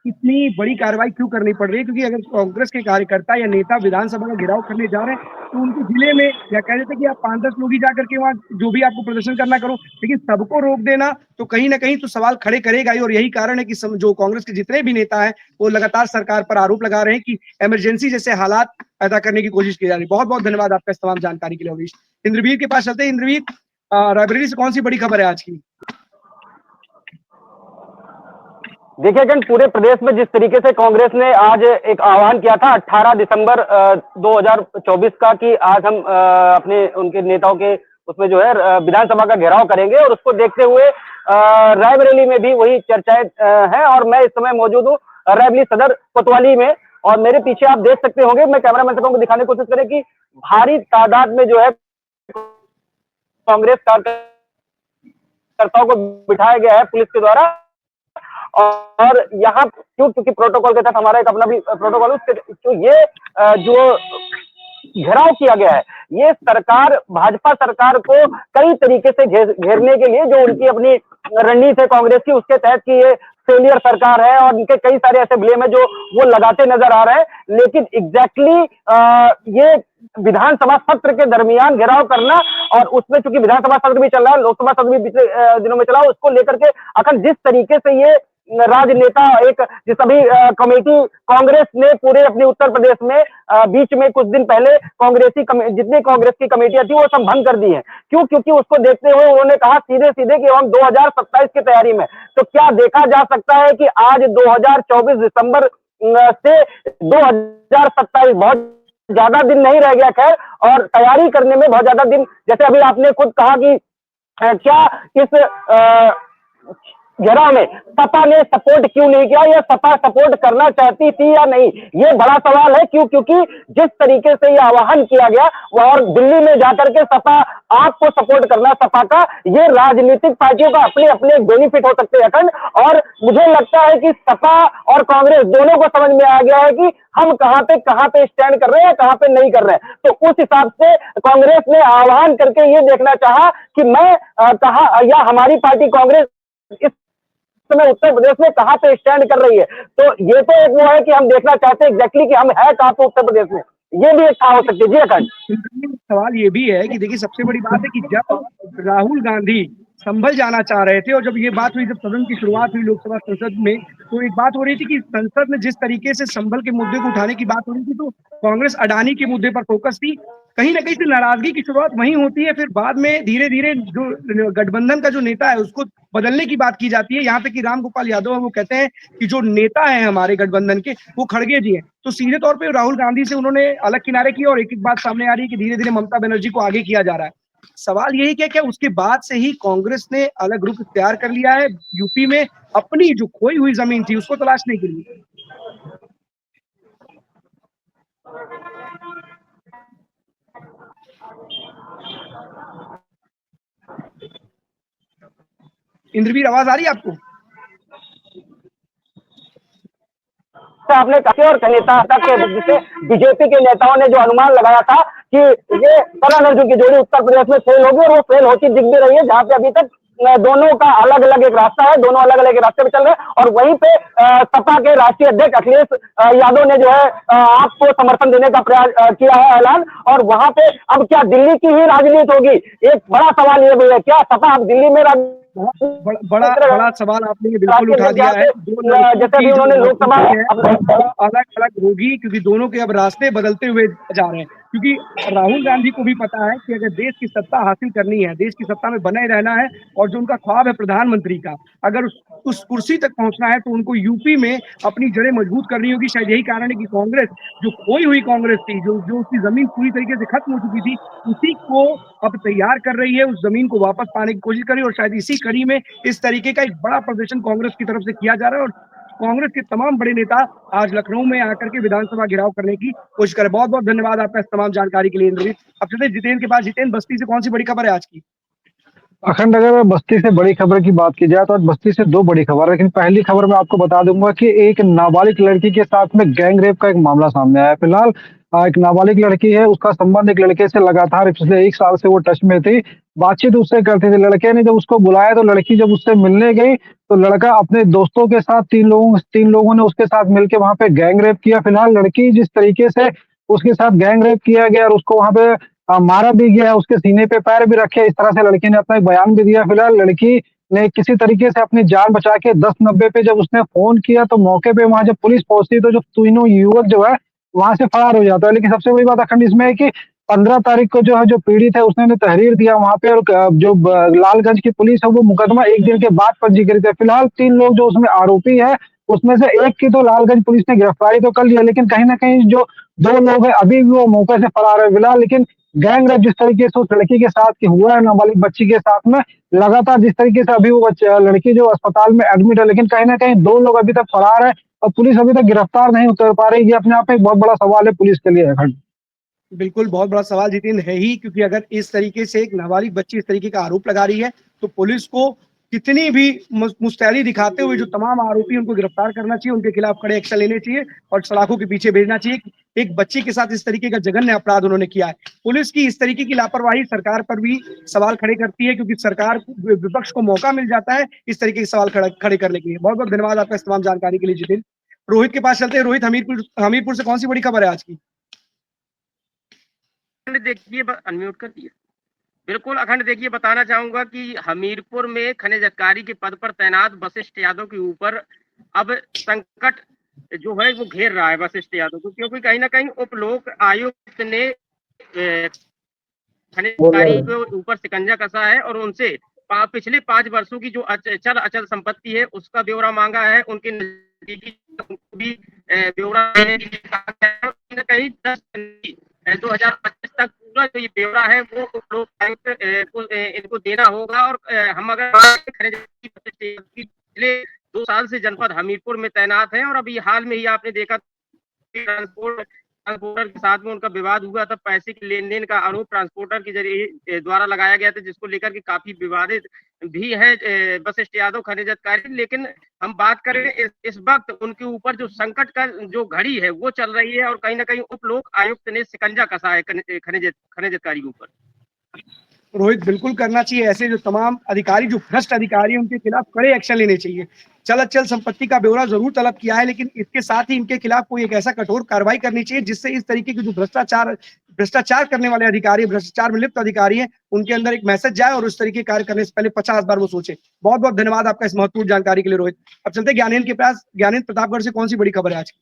इतनी बड़ी कार्रवाई क्यों करनी पड़ रही है? क्योंकि अगर कांग्रेस के कार्यकर्ता या नेता विधानसभा का घेराव करने जा रहे हैं तो उनके जिले में या कह देते कि आप 5-10 लोग ही जाकर के वहाँ जो भी आपको प्रदर्शन करना करो, लेकिन सबको रोक देना तो कहीं ना कहीं तो सवाल खड़े करेगा ही। और यही कारण है कि जो कांग्रेस के जितने भी नेता हैं वो लगातार सरकार पर आरोप लगा रहे हैं कि इमरजेंसी जैसे हालात पैदा करने की कोशिश की जा रही है। बहुत बहुत धन्यवाद आपका इस तमाम जानकारी के लिए अवनीश। इंद्रवीर के पास चलते हैं। इंद्रवीर, रायबरेली से कौन सी बड़ी खबर है आज की? देखिए अगन, पूरे प्रदेश में जिस तरीके से कांग्रेस ने आज एक आह्वान किया था 18 दिसंबर 2024 का कि आज हम अपने उनके नेताओं के उसमें जो है विधानसभा का घेराव करेंगे, और उसको देखते हुए रायबरेली में भी वही चर्चाएं हैं। और मैं इस समय मौजूद हूँ रायबरेली सदर कोतवाली में, और मेरे पीछे आप देख सकते होंगे, मैं कैमरामैन को दिखाने की कोशिश करें कि भारी तादाद में जो है कांग्रेस कार्यकर्ताओं को बिठाया गया है पुलिस के द्वारा। और यहाँ क्योंकि प्रोटोकॉल के तहत हमारा एक अपना भी प्रोटोकॉल, तो ये जो घेराव किया गया है ये सरकार, भाजपा सरकार को कई तरीके से घेरने के लिए जो उनकी अपनी रणनीति है कांग्रेस की, उसके तहत की ये फेलियर सरकार है और उनके कई सारे ऐसे ब्लेम है जो वो लगाते नजर आ रहे हैं। लेकिन एग्जैक्टली ये विधानसभा सत्र के दरमियान घेराव करना, और उसमें चूंकि विधानसभा सत्र भी चल रहा है, लोकसभा सत्र भी पिछले दिनों में चला, उसको लेकर के अखंड जिस तरीके से ये राजनेता एक जिस अभी कमेटी कांग्रेस ने पूरे अपने उत्तर प्रदेश में बीच में कुछ दिन पहले जितनी कांग्रेस की कमेटियां थी वो सब भंग कर दी है। क्यों? क्योंकि उसको देखते हुए उन्होंने कहा सीधे सीधे कि हम 2027 की तैयारी में। तो क्या देखा जा सकता है कि आज 2024 दिसंबर से 2027 बहुत ज्यादा दिन नहीं रह गया, खैर, और तैयारी करने में बहुत ज्यादा दिन, जैसे अभी आपने खुद कहा कि क्या इस घेराव में सपा ने सपोर्ट क्यों नहीं किया, या सपा सपोर्ट करना चाहती थी या नहीं, ये बड़ा सवाल है। क्योंकि जिस तरीके से ये आह्वान किया गया वह, और दिल्ली में जाकर के सपा आपको सपोर्ट करना, सपा का ये राजनीतिक पार्टियों का अपने अपने बेनिफिट हो सकते हैं अखंड। और मुझे लगता है कि सपा और कांग्रेस दोनों को समझ में आ गया है कि हम कहां पे स्टैंड कर रहे हैं, कहां पे नहीं कर रहे हैं। तो उस हिसाब से कांग्रेस ने आह्वान करके ये देखना चाहा कि मैं कहा, या हमारी पार्टी कांग्रेस इस समय उत्तर प्रदेश में कहां पे स्टैंड कर रही है। तो ये तो एक वो है कि हम देखना चाहते हैं एग्जैक्टली कि हम है कहां पे उत्तर प्रदेश में, ये भी एक था हो सकती है। जी अखंड, सवाल ये भी है कि देखिए, सबसे बड़ी बात है कि जब राहुल गांधी संभल जाना चाह रहे थे और जब ये बात हुई, जब सदन की शुरुआत हुई लोकसभा संसद में, तो एक बात हो रही थी कि संसद में जिस तरीके से संभल के मुद्दे को उठाने की बात हो रही थी, तो कांग्रेस अडानी के मुद्दे पर फोकस थी। कहीं ना कहीं से नाराजगी की शुरुआत वहीं होती है, फिर बाद में धीरे धीरे जो गठबंधन का जो नेता है उसको बदलने की बात की जाती है। यहाँ पे कि रामगोपाल यादव है, वो कहते हैं कि जो नेता है हमारे गठबंधन के वो खड़गे जी हैं। तो सीधे तौर पे राहुल गांधी से उन्होंने अलग किनारे किया और एक एक बात सामने आ रही है कि धीरे धीरे ममता बनर्जी को आगे किया जा रहा है। सवाल यही क्या उसके बाद से ही कांग्रेस ने अलग रुख तैयार कर लिया है यूपी में अपनी जो खोई हुई जमीन थी उसको तलाशने के लिए? इंद्रवीर, आवाज आ रही है आपको? आपने कहा और नेता तक जिसे बीजेपी के नेताओं ने जो अनुमान लगाया था कि ये करण अर्जुन की जोड़ी उत्तर प्रदेश में फेल होगी, और वो फेल होती दिख भी रही है, जहां पे अभी तक दोनों का अलग अलग एक रास्ता है, दोनों अलग अलग रास्ते पे चल रहे हैं। और वहीं पे सपा के राष्ट्रीय अध्यक्ष अखिलेश यादव ने जो है आपको समर्थन देने का प्रयास किया है, ऐलान। और वहां पे अब क्या दिल्ली की ही राजनीति होगी, एक बड़ा सवाल ये भी है, क्या सपा अब दिल्ली में बड़ा सवाल आपने बिल्कुल उठा दिया है। जैसे भी उन्होंने लोकसभा अलग अलग होगी, क्योंकि दोनों के अब रास्ते बदलते हुए जा रहे हैं। क्योंकि राहुल गांधी को भी पता है कि अगर देश की सत्ता हासिल करनी है, देश की सत्ता में बने रहना है, और जो उनका ख्वाब है प्रधानमंत्री का, अगर उस कुर्सी तक पहुंचना है, तो उनको यूपी में अपनी जड़ें मजबूत करनी होगी। शायद यही कारण है कि कांग्रेस, जो खोई हुई कांग्रेस थी, जो उसकी जमीन पूरी तरीके से खत्म हो चुकी थी, उसी को अब तैयार कर रही है, उस जमीन को वापस पाने की कोशिश कर रही है। और शायद इसी कड़ी में इस तरीके का एक बड़ा प्रदर्शन कांग्रेस की तरफ से किया जा रहा है, और कांग्रेस के तमाम बड़े नेता आज लखनऊ में आकर के विधानसभा घेराव करने की कोशिश करें। बहुत बहुत धन्यवाद आपका इस तमाम जानकारी के लिए इंद्रजीत। अब चलते जितेंद्र के पास। जितेंद्र, बस्ती से कौन सी बड़ी खबर है आज की? अखंड, अगर बस्ती से बड़ी खबर की बात की जाए तो आज बस्ती से दो बड़ी खबर है, लेकिन पहली खबर मैं आपको बता दूंगा कि एक नाबालिग लड़की के साथ में गैंग रेप का एक मामला सामने आया है। फिलहाल एक नाबालिग लड़की है, उसका संबंध एक लड़के से लगातार पिछले 1 साल से वो टच में थी, बातचीत उससे करते थे। लड़के ने जब उसको बुलाया तो लड़की जब उससे मिलने गई तो लड़का अपने दोस्तों के साथ तीन लोगों ने उसके साथ मिलकर वहां पे गैंग रेप किया। फिलहाल लड़की जिस तरीके से उसके साथ गैंग रेप किया गया और उसको वहां पे मारा भी गया, उसके सीने पे पैर भी रखे, इस तरह से लड़की ने अपना एक बयान भी दिया। फिलहाल लड़की ने किसी तरीके से अपनी जान बचा के 1090 पे जब उसने फोन किया तो मौके पे वहां जब पुलिस पहुंचती तो जो तीनों युवक जो है वहां से फरार हो जाता है। लेकिन सबसे बड़ी बात अखंड इसमें है कि 15 तारीख को जो है जो पीड़ित है उसने तहरीर दिया वहां पे, और जो लालगंज की पुलिस है वो मुकदमा एक दिन के बाद पंजीकृत है। फिलहाल 3 लोग जो उसमें आरोपी है उसमें से एक की तो लालगंज पुलिस ने गिरफ्तारी तो कर लिया, लेकिन कहीं ना कहीं जो 2 लोग हैं अभी भी वो मौके से फरार है फिलहाल। लेकिन गैंग रेप जिस तरीके से उस लड़की के साथ की हुआ है, नाबालिग बच्ची के साथ में, लगातार जिस तरीके से अभी वो लड़की जो अस्पताल में एडमिट है, लेकिन कहीं ना कहीं 2 लोग अभी तक फरार है और पुलिस अभी तक गिरफ्तार नहीं कर पा रही। ये अपने आप में एक बहुत बड़ा सवाल है पुलिस के लिए अखंड। बिल्कुल, बहुत बड़ा सवाल जितेंद्र है ही, क्योंकि अगर इस तरीके से एक नाबालिग बच्ची इस तरीके का आरोप लगा रही है, तो पुलिस को कितनी भी मुस्तैदी दिखाते हुए जो तमाम आरोपी उनको गिरफ्तार करना चाहिए, उनके खिलाफ कड़े एक्शन लेने चाहिए और सलाखों के पीछे भेजना चाहिए। एक बच्ची के साथ इस तरीके का जघन्य अपराध उन्होंने किया है। पुलिस की इस तरीके की लापरवाही सरकार पर भी सवाल खड़े करती है, क्योंकि सरकार विपक्ष को मौका मिल जाता है इस तरीके के सवाल खड़े करने के लिए। बहुत बहुत धन्यवाद आपका इस तमाम जानकारी के लिए जितेंद्र। रोहित के पास चलते हैं। रोहित, हमीरपुर से कौन सी बड़ी खबर है आज की? देखिए, अनम्यूट कर दिया। बिल्कुल अखंड, देखिए बताना चाहूंगा कि हमीरपुर में खनिज अधिकारी के पद पर तैनात वशिष्ठ यादव के ऊपर अब संकट जो है वो घेर रहा है वशिष्ठ यादव को, क्योंकि कहीं ना कहीं उप लोक आयुक्त ने खनिज अधिकारी के ऊपर शिकंजा कसा है और उनसे पिछले 5 वर्षों की जो चल अचल संपत्ति है उसका ब्यौरा मांगा है। उनके नजदीकी भी ब्यौरा देने के लिए कहा गया है। कहीं ना कहीं 2025 तक पूरा जो ये ब्यौरा है वो लोक आयुक्त को इनको देना होगा। और हम अगर खनिज की पिछले 2 साल से जनपद हमीरपुर में तैनात हैं और अभी हाल में ही आपने देखा ट्रांसपोर्टर के साथ में उनका विवाद हुआ था। पैसे के लेन देन का आरोप ट्रांसपोर्टर के जरिए द्वारा लगाया गया था, जिसको लेकर के काफी विवादित भी है वशिष्ठ यादव खनिज अधिकारी। लेकिन हम बात करें इस वक्त उनके ऊपर जो संकट का जो घड़ी है वो चल रही है और कहीं ना कहीं उप लोक आयुक्त ने शिकंजा कसा है खनिज अधिकारी के ऊपर। रोहित, बिल्कुल करना चाहिए। ऐसे जो तमाम अधिकारी, जो भ्रष्ट अधिकारी हैं, उनके खिलाफ कड़े एक्शन लेने चाहिए। चल अचल संपत्ति का ब्यौरा जरूर तलब किया है, लेकिन इसके साथ ही इनके खिलाफ कोई एक ऐसा कठोर कार्रवाई करनी चाहिए जिससे इस तरीके के जो भ्रष्टाचार करने वाले अधिकारी, भ्रष्टाचार में लिप्त अधिकारी हैं, उनके अंदर एक मैसेज जाए और उस तरीके कार्य करने से पहले 50 बार वो सोचे। बहुत बहुत धन्यवाद आपका इस महत्वपूर्ण जानकारी के लिए रोहित। अब चलते ज्ञानेंद्र के पास। ज्ञानेंद्र, प्रतापगढ़ से कौन सी बड़ी खबर है आज की?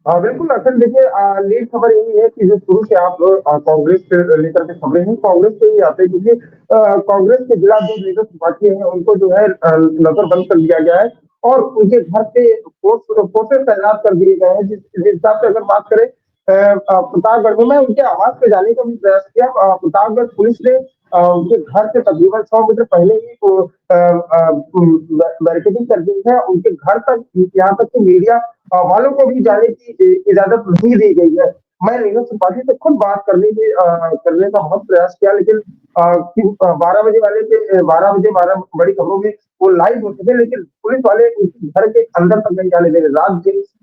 बिल्कुल असल देखिए, लीड खबर यही है कि जो शुरू से आप कांग्रेस से लेकर के खबरें हैं, कांग्रेस से ही आते हैं, क्योंकि कांग्रेस के जिला जो लीडर पार्टी है उनको जो है नजरबंद कर दिया गया है और उनके घर पे फोर्सेस तैनात कर दिए गए हैं। जिस हिसाब से अगर बात करें प्रतापगढ़ में, मैं उनके आवास पे जाने का भी प्रयास किया। प्रतापगढ़ पुलिस ने उनके घर से तकरीबन 100 मीटर पहले ही बैरिकेडिंग कर दी है। उनके घर तक, यहाँ तक कि मीडिया वालों को भी जाने की इजाजत नहीं दी गई है। मैं नीरज त्रिपाठी से खुद बात करने का बहुत प्रयास किया, लेकिन 12 बजे वाले पे 12 बड़ी खबरों में वो लाइव होते थे, लेकिन पुलिस वाले उनके घर के अंदर तक नहीं जाने देंगे।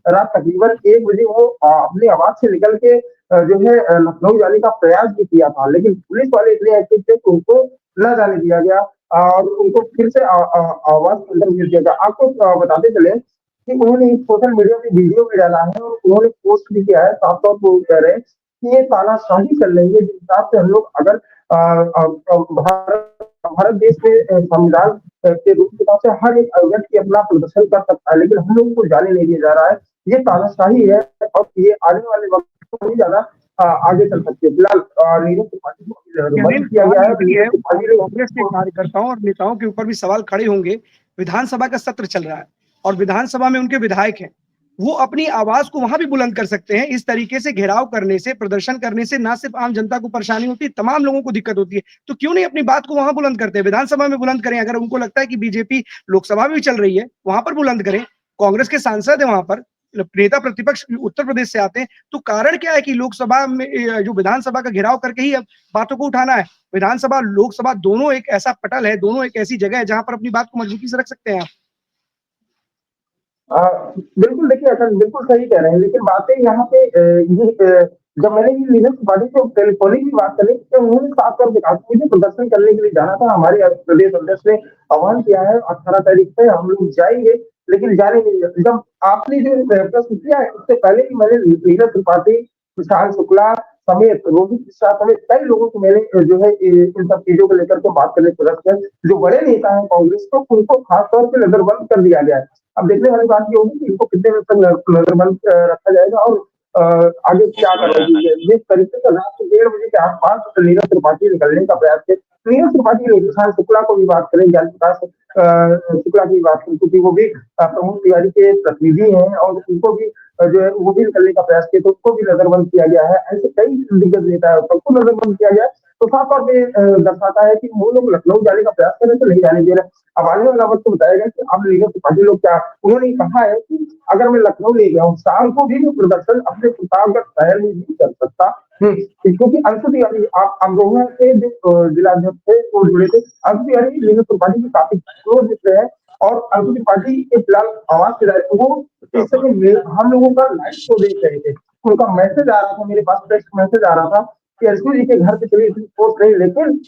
रात तकरीबन 1 बजे वो अपने आवाज से निकल के जो है लखनऊ जाने का प्रयास भी किया था, लेकिन पुलिस वाले इतने एक्टिव थे कि उनको न जाने दिया गया और उनको फिर से आवाज के अंदर भेज दिया गया। आपको बताते चले कि उन्होंने सोशल मीडिया में वीडियो भी डाला है और उन्होंने पोस्ट भी किया है। साफ तौर पर वो कह रहे हैं कि ये तानाशाही चल रही है, जिस हिसाब से हम लोग अगर भारत देश में संविधान के रूप के हिसाब से हर एक व्यक्ति अपना प्रदर्शन कर सकता है, लेकिन हम लोगों को जाने नहीं दिया जा रहा है। ये तानाशाही है और ये आने वाले वक्त में बहुत ज्यादा आगे चल सकती है। फिलहाल नीरज त्रिपाठी को बंद किया गया है। कांग्रेस के कार्यकर्ताओं और नेताओं के ऊपर भी सवाल खड़े होंगे। विधानसभा का सत्र चल रहा है और विधानसभा में उनके विधायक हैं, वो अपनी आवाज को वहां भी बुलंद कर सकते हैं। इस तरीके से घेराव करने से, प्रदर्शन करने से ना सिर्फ आम जनता को परेशानी होती है, तमाम लोगों को दिक्कत होती है। तो क्यों नहीं अपनी बात को वहां बुलंद करते हैं, विधानसभा में बुलंद करें। अगर उनको लगता है कि बीजेपी लोकसभा में भी चल रही है, वहां पर बुलंद करें। कांग्रेस के सांसद है वहां पर, नेता प्रतिपक्ष उत्तर प्रदेश से आते हैं, तो कारण क्या है कि लोकसभा में जो विधानसभा का घेराव करके ही अब बातों को उठाना है। विधानसभा लोकसभा दोनों एक ऐसा पटल है, दोनों एक ऐसी जगह है जहां पर अपनी बात को मजबूती से रख सकते हैं आप। बिल्कुल देखिए, असल बिल्कुल सही कह रहे हैं, लेकिन बातें यहाँ पे जब मैंने ये नीरज त्रिपाठी से टेलीफोनिक भी बात करी तो उन्होंने साफ तौर पे कहा कि मुझे प्रदर्शन करने के लिए जाना था। हमारे प्रदेश अध्यक्ष ने आह्वान किया है 18 तारीख से हम लोग जाएंगे, लेकिन जाने नहीं दिया। जब आपने जो प्रश्न किया है उससे पहले ही मैंने नीरज त्रिपाठी, विशाल शुक्ला समेत, रोहित मिश्रा समेत कई लोगों को मैंने जो है इन सब चीजों को लेकर के बात करने का प्रयास किया। जो बड़े नेता है कांग्रेस को, उनको खासतौर पर नजरबंद कर दिया गया है। अब देखने वाली बात ये होगी कि इनको कितने देर तक नजरबंद रखा जाएगा और आगे क्या करेगी। जिस तरीके से रात 1:30 बजे के आसपास नीरज त्रिपाठी निकलने का प्रयास किया, नीरज त्रिपाठी ने विशाल शुक्ला को भी बात करें, ज्ञान प्रकाश शुक्ला की बात करें, क्योंकि वो भी प्रमोद तिवारी के प्रतिनिधि हैं और उनको भी जो है वो भी निकलने का प्रयास किया, तो उसको भी नजरबंद किया गया है। ऐसे कई दिग्गज नेता है, सबको नजरबंद किया गया। तो साफ तौर पर दर्शाता है कि वो लोग लखनऊ जाने का प्रयास कर रहे थे, नहीं जाने दे रहे। अब आने वाला वक्त बताएगा कि अब नीरज त्रिपाठी लोग क्या, उन्होंने कहा है कि अगर मैं लखनऊ ले गया हूँ, शाम को भी प्रदर्शन अपने प्रतापगढ़ शहर में भी कर सकता। क्योंकि अंशु तिवारी, आप अमरोहा के जो जिलाध्यक्ष थे वो जुड़े थे। अंशु तिवारी नीरज त्रिपाठी के काफी क्लोज मित्र है और अंशु त्रिपाठी के फिलहाल आवाज से वो इस समय हम लोगों का लाइव शो देख रहे थे। उनका मैसेज आ रहा था, मेरे पास टेक्स्ट मैसेज आ रहा था कि अंशु जी के घर पे चलिए इतनी पोस्ट नहीं, लेकिन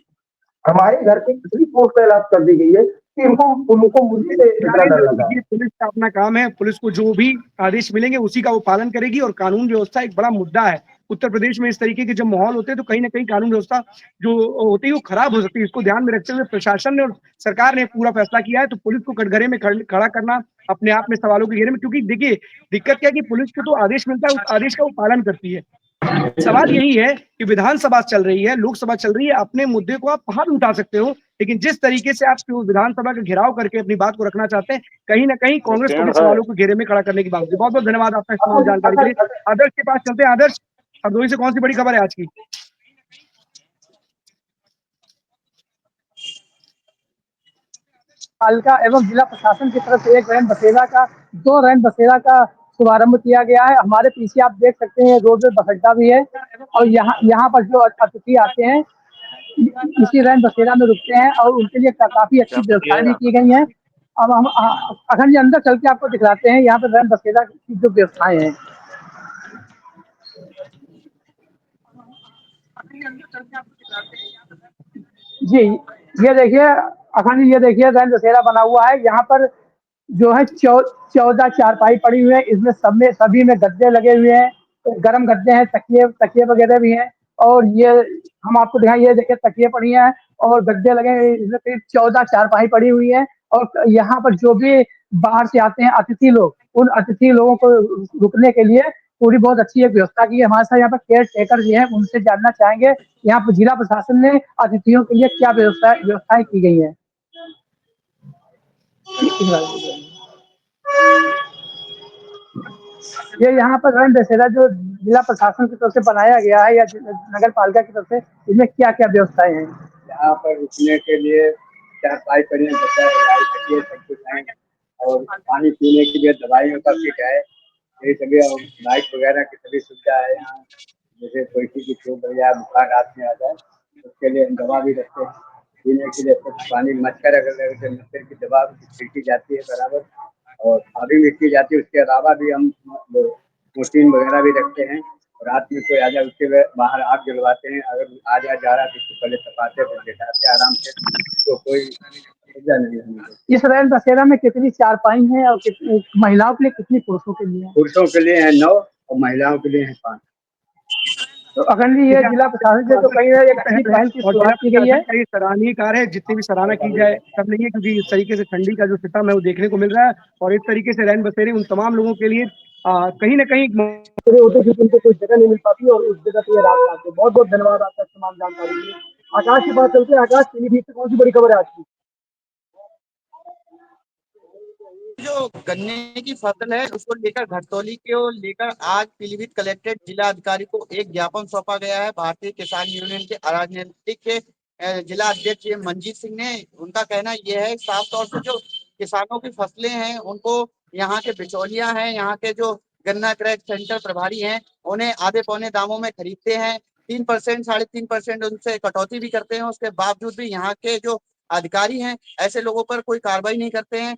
हमारे घर पे इतनी पोस्ट तैनात कर दी गई है कि उनको मुझे से इतना डर लगा। पुलिस का अपना काम है, पुलिस को जो भी आदेश मिलेंगे उसी का वो पालन करेगी और कानून व्यवस्था एक बड़ा मुद्दा है। उत्तर प्रदेश में इस तरीके के जब माहौल होते हैं तो कहीं ना कहीं कानून व्यवस्था जो होती है वो खराब हो सकती है। इसको ध्यान में रखते हुए प्रशासन ने और सरकार ने पूरा फैसला किया है। तो पुलिस को कटघरे में खड़ा करना अपने आप में सवालों के घेरे में, क्योंकि देखिए दिक्कत क्या है कि पुलिस को तो आदेश मिलता है, उस आदेश का वो पालन करती है। सवाल यही है कि विधानसभा चल रही है, लोकसभा चल रही है, अपने मुद्दे को आप वहां भी उठा सकते हो, लेकिन जिस तरीके से आप विधानसभा का घेराव करके अपनी बात को रखना चाहते हैं, कहीं ना कहीं कांग्रेस को भी सवालों को घेरे में खड़ा करने की बात होती है। बहुत बहुत धन्यवाद आपका इस जानकारी के लिए। आदर्श के पास चलते हैं। आदर्श, हरदोई से कौन सी बड़ी खबर है आज की? पालिका एवं जिला प्रशासन की तरफ से एक रैन बसेरा का 2 रैन बसेरा का शुभारंभ किया गया है। हमारे पीछे आप देख सकते हैं रोडवेज बस अड्डा भी है और यहाँ पर जो अतिथि आते हैं इसी रैन बसेरा में रुकते हैं और उनके लिए काफी अच्छी व्यवस्थाएं भी की गई हैं। अब हम अखंड जी अंदर चल के आपको दिखलाते हैं यहाँ पर रैन बसेरा की जो व्यवस्थाएं हैं। जी ये देखिए अखंड जी, ये देखिए रैन बसेरा बना हुआ है। यहाँ पर जो है 14 चारपाई पड़ी हुई है। इसमें सभी में गद्दे लगे हुए हैं, गर्म गद्दे हैं, तकिए वगैरह भी हैं। और ये हम आपको दिखाएं, ये देखिए तकिए पड़ी हैं और गद्दे लगे हैं। इसमें करीब 14 चारपाई पड़ी हुई है। और यहाँ पर जो भी बाहर से आते हैं अतिथि लोग, उन अतिथि लोगों को रुकने के लिए पूरी बहुत अच्छी एक व्यवस्था की है। हमारे साथ यहाँ पर केयर टेकर भी हैं, उनसे जानना चाहेंगे यहाँ पर जिला प्रशासन ने अतिथियों के लिए क्या व्यवस्थाएं की गई है। ये यहाँ पर रैन बसेरा जो जिला प्रशासन की तरफ से बनाया गया है या नगर पालिका की तरफ से, इसमें क्या क्या व्यवस्थाएं हैं? यहाँ पर रुकने के लिए चारपाई पड़ी है, सब कुछ है और पानी पीने के लिए दवाइयों का किट है, ये सभी लाइट वगैरह की सभी सुविधा है यहाँ। जैसे कोई की चोट हो जाए, बुखार रात में आ जाए, उसके लिए हम दवा भी रखते हैं। पीने के लिए पानी मच्छर अगर लगे तो मच्छर की दवा छिड़की जाती है बराबर, और खादी मिट्टी जाती है। उसके अलावा भी हम प्रोटीन वगैरह भी रखते हैं। रात में कोई आ जाए उसके बाहर आग जलवाते हैं। अगर आ जा रहा है तो पहले तपाते फिर लेटाते आराम से, तो कोई सुविधा नहीं है। इस रैन बसेरा में कितनी चारपाई हैं और महिलाओं के लिए कितनी, पुरुषों के लिए? पुरुषों के लिए है 9 और महिलाओं के लिए है 5। तो अखंड जी ये जिला प्रशासन से तो कहीं एक अच्छी पहल की शुरुआत की गई है। ये सराहनीय कार्य है, जितनी भी सराहना की जाए तब नहीं है, क्योंकि इस तरीके से ठंडी का जो सिस्टम है वो देखने को मिल रहा है। और इस तरीके से रैन बसेरे उन तमाम लोगों के लिए कहीं ना कहीं होते क्योंकि उनको कोई जगह नहीं मिल पाती और उस जगह पे ये रात आते। बहुत बहुत धन्यवाद आपका तमाम जानकारी के लिए। आकाश की बात चलते हैं। आकाश, पीलीभीत से कौन सी बड़ी खबर है आज की? जो गन्ने की फसल है उसको लेकर घटतौली को लेकर आज पीलीभीत कलेक्ट्रेट जिला अधिकारी को एक ज्ञापन सौंपा गया है। भारतीय किसान यूनियन के राजनीतिक के जिला अध्यक्ष मंजीत सिंह ने, उनका कहना यह है साफ तौर से जो किसानों की फसलें हैं उनको यहाँ के बिचौलिया हैं, यहाँ के जो गन्ना क्रय सेंटर प्रभारी हैं, उन्हें आधे पौने दामों में खरीदते हैं। 3% 3.5% उनसे कटौती भी करते हैं। उसके बावजूद भी यहाँ के जो अधिकारी हैं ऐसे लोगों पर कोई कार्रवाई नहीं करते हैं।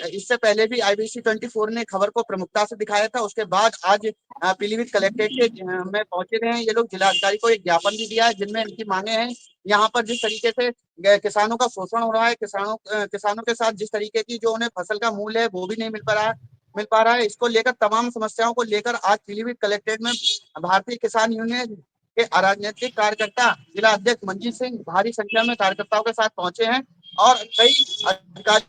इससे पहले भी IBC 24 ने खबर को प्रमुखता से दिखाया था। उसके बाद आज पीलीभीत कलेक्ट्रेट में पहुंचे रहे हैं ये लोग। जिलाधिकारी को एक ज्ञापन भी दिया है जिनमें इनकी मांगे हैं। यहाँ पर जिस तरीके से किसानों का शोषण हो रहा है, किसानों के साथ जिस तरीके की जो उन्हें फसल का मूल्य है वो भी नहीं मिल पा रहा है, इसको लेकर तमाम समस्याओं को लेकर आज पीलीभीत कलेक्ट्रेट में भारतीय किसान यूनियन के राजनीतिक कार्यकर्ता जिला अध्यक्ष मंजीत सिंह भारी संख्या में कार्यकर्ताओं के साथ पहुंचे हैं और कई अधिकारी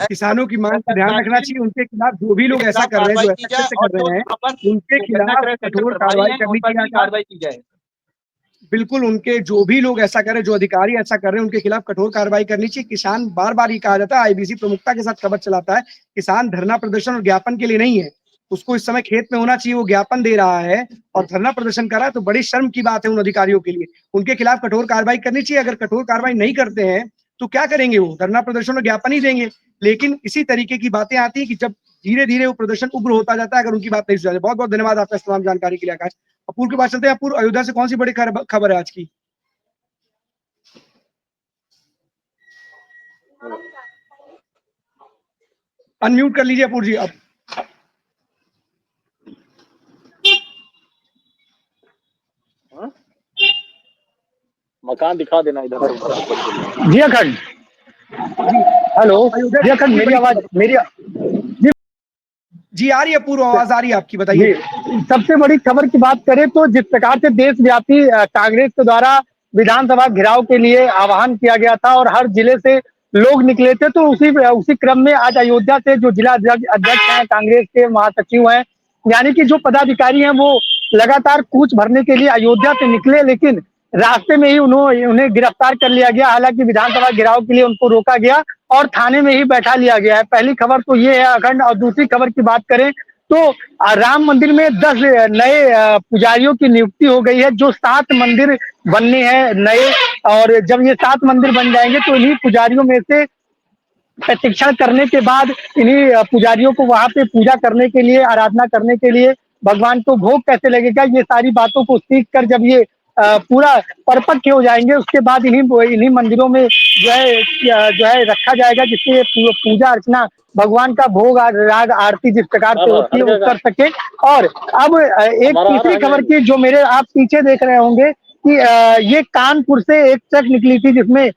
किसानों की मांग का ध्यान रखना चाहिए। उनके खिलाफ जो भी लोग ऐसा कर रहे हैं, जो ऐसा कर रहे हैं, उनके खिलाफ कठोर कार्रवाई की जाए। बिल्कुल, उनके जो भी लोग ऐसा कर रहे हैं, जो अधिकारी ऐसा कर रहे हैं, उनके खिलाफ कठोर कार्रवाई करनी चाहिए। किसान बार बार ये कहा जाता है, IBC प्रमुखता के साथ खबर चलाता है, किसान धरना प्रदर्शन और ज्ञापन के लिए नहीं है। उसको इस समय खेत में होना चाहिए। वो ज्ञापन दे रहा है और धरना प्रदर्शन कर रहा है, तो बड़ी शर्म की बात है उन अधिकारियों के लिए। उनके खिलाफ कठोर कार्रवाई करनी चाहिए। अगर कठोर कार्रवाई नहीं करते हैं तो क्या करेंगे? वो धरना प्रदर्शन और ज्ञापन ही देंगे। लेकिन इसी तरीके की बातें आती है कि जब धीरे धीरे वो प्रदर्शन उग्र होता जाता है, अगर उनकी बात नहीं सुनी जाती। बहुत बहुत धन्यवाद आपका तमाम जानकारी के लिए आकाश। अपूर्व के पास चलते हैं। अपूर्व, अयोध्या से कौन सी बड़ी खबर है आज की? अनम्यूट कर लीजिए अपूर्व जी। अब मकान दिखा देना इधर। जी अखंड, हेलो जी अखंड, मेरी आवाज जी आ रही है? पूर्व आवाज आ रही है आपकी, बताइए। सबसे बड़ी खबर की बात करें तो जिस प्रकार से देशव्यापी कांग्रेस के द्वारा विधानसभा घेराव के लिए आह्वान किया गया था और हर जिले से लोग निकले थे, तो उसी क्रम में आज अयोध्या से जो जिला अध्यक्ष हैं, कांग्रेस के महासचिव हैं, यानी कि जो पदाधिकारी हैं, वो लगातार कूच भरने के लिए अयोध्या से निकले, लेकिन रास्ते में ही उन्हें गिरफ्तार कर लिया गया। हालांकि विधानसभा घेराव के लिए उनको रोका गया और थाने में ही बैठा लिया गया है। पहली खबर तो ये है अखंड। और दूसरी खबर की बात करें तो राम मंदिर में 10 नए पुजारियों की नियुक्ति हो गई है। जो 7 मंदिर बनने हैं नए और जब ये 7 मंदिर बन जाएंगे तो इन्हीं पुजारियों में से प्रशिक्षण करने के बाद इन्हीं पुजारियों को वहां पे पूजा करने के लिए, आराधना करने के लिए भगवान को भोग कैसे लगेगा, ये सारी बातों को सीख कर जब ये पूरा परिपक्व हो जाएंगे, उसके बाद इन्हीं मंदिरों में जो है रखा जाएगा, जिससे पूजा अर्चना भगवान का भोग राग आरती जिस प्रकार से होती है वो कर सके। और अब एक तीसरी खबर की जो मेरे आप पीछे देख रहे होंगे कि ये कानपुर से एक ट्रक निकली थी जिसमें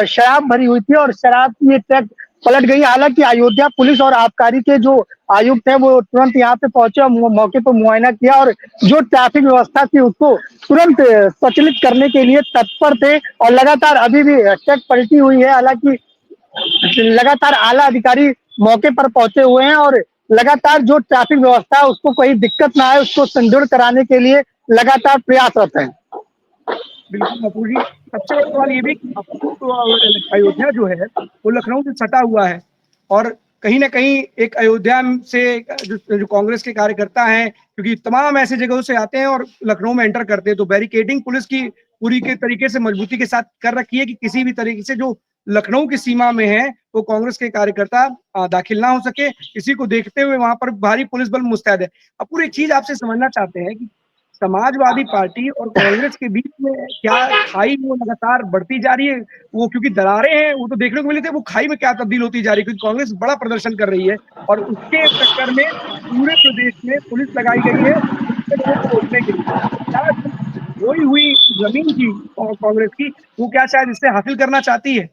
शराब भरी हुई थी और शराब की ये ट्रक पलट गई। हालांकि अयोध्या पुलिस और आबकारी के जो आयुक्त हैं वो तुरंत यहाँ पे पहुंचे और मौके पर मुआयना किया और जो ट्रैफिक व्यवस्था थी उसको तुरंत स्वचालित करने के लिए तत्पर थे और लगातार अभी भी ट्रक पलटी हुई है। हालांकि लगातार आला अधिकारी मौके पर पहुंचे हुए हैं और लगातार जो ट्रैफिक व्यवस्था है उसको कोई दिक्कत ना आए उसको सुदृढ़ कराने के लिए लगातार प्रयासरत हैं। बिल्कुल अपूर जी, सबसे बड़ा सवाल ये भी अयोध्या जो है वो लखनऊ से सटा हुआ है और कहीं ना कहीं एक अयोध्या से जो कांग्रेस के कार्यकर्ता हैं, क्योंकि तमाम ऐसे जगहों से आते हैं और लखनऊ में एंटर करते हैं, तो बैरिकेडिंग पुलिस की पूरी के तरीके से मजबूती के साथ कर रखी है कि किसी भी तरीके से जो लखनऊ की सीमा में है वो कांग्रेस के कार्यकर्ता दाखिल ना हो सके। इसी को देखते हुए वहां पर भारी पुलिस बल मुस्तैद है। अब पूरी चीज आपसे समझना चाहते हैं कि समाजवादी पार्टी और कांग्रेस के बीच में क्या खाई वो लगातार बढ़ती जा रही है, वो क्योंकि दरारें हैं वो तो देखने को मिली थी, वो खाई में क्या तब्दील होती जा रही है, क्योंकि कांग्रेस बड़ा प्रदर्शन कर रही है और उसके चक्कर में पूरे प्रदेश में पुलिस लगाई गई है लोगों को रोकने के लिए। क्या खोई हुई जमीन की कांग्रेस की वो क्या शायद इससे हासिल करना चाहती है?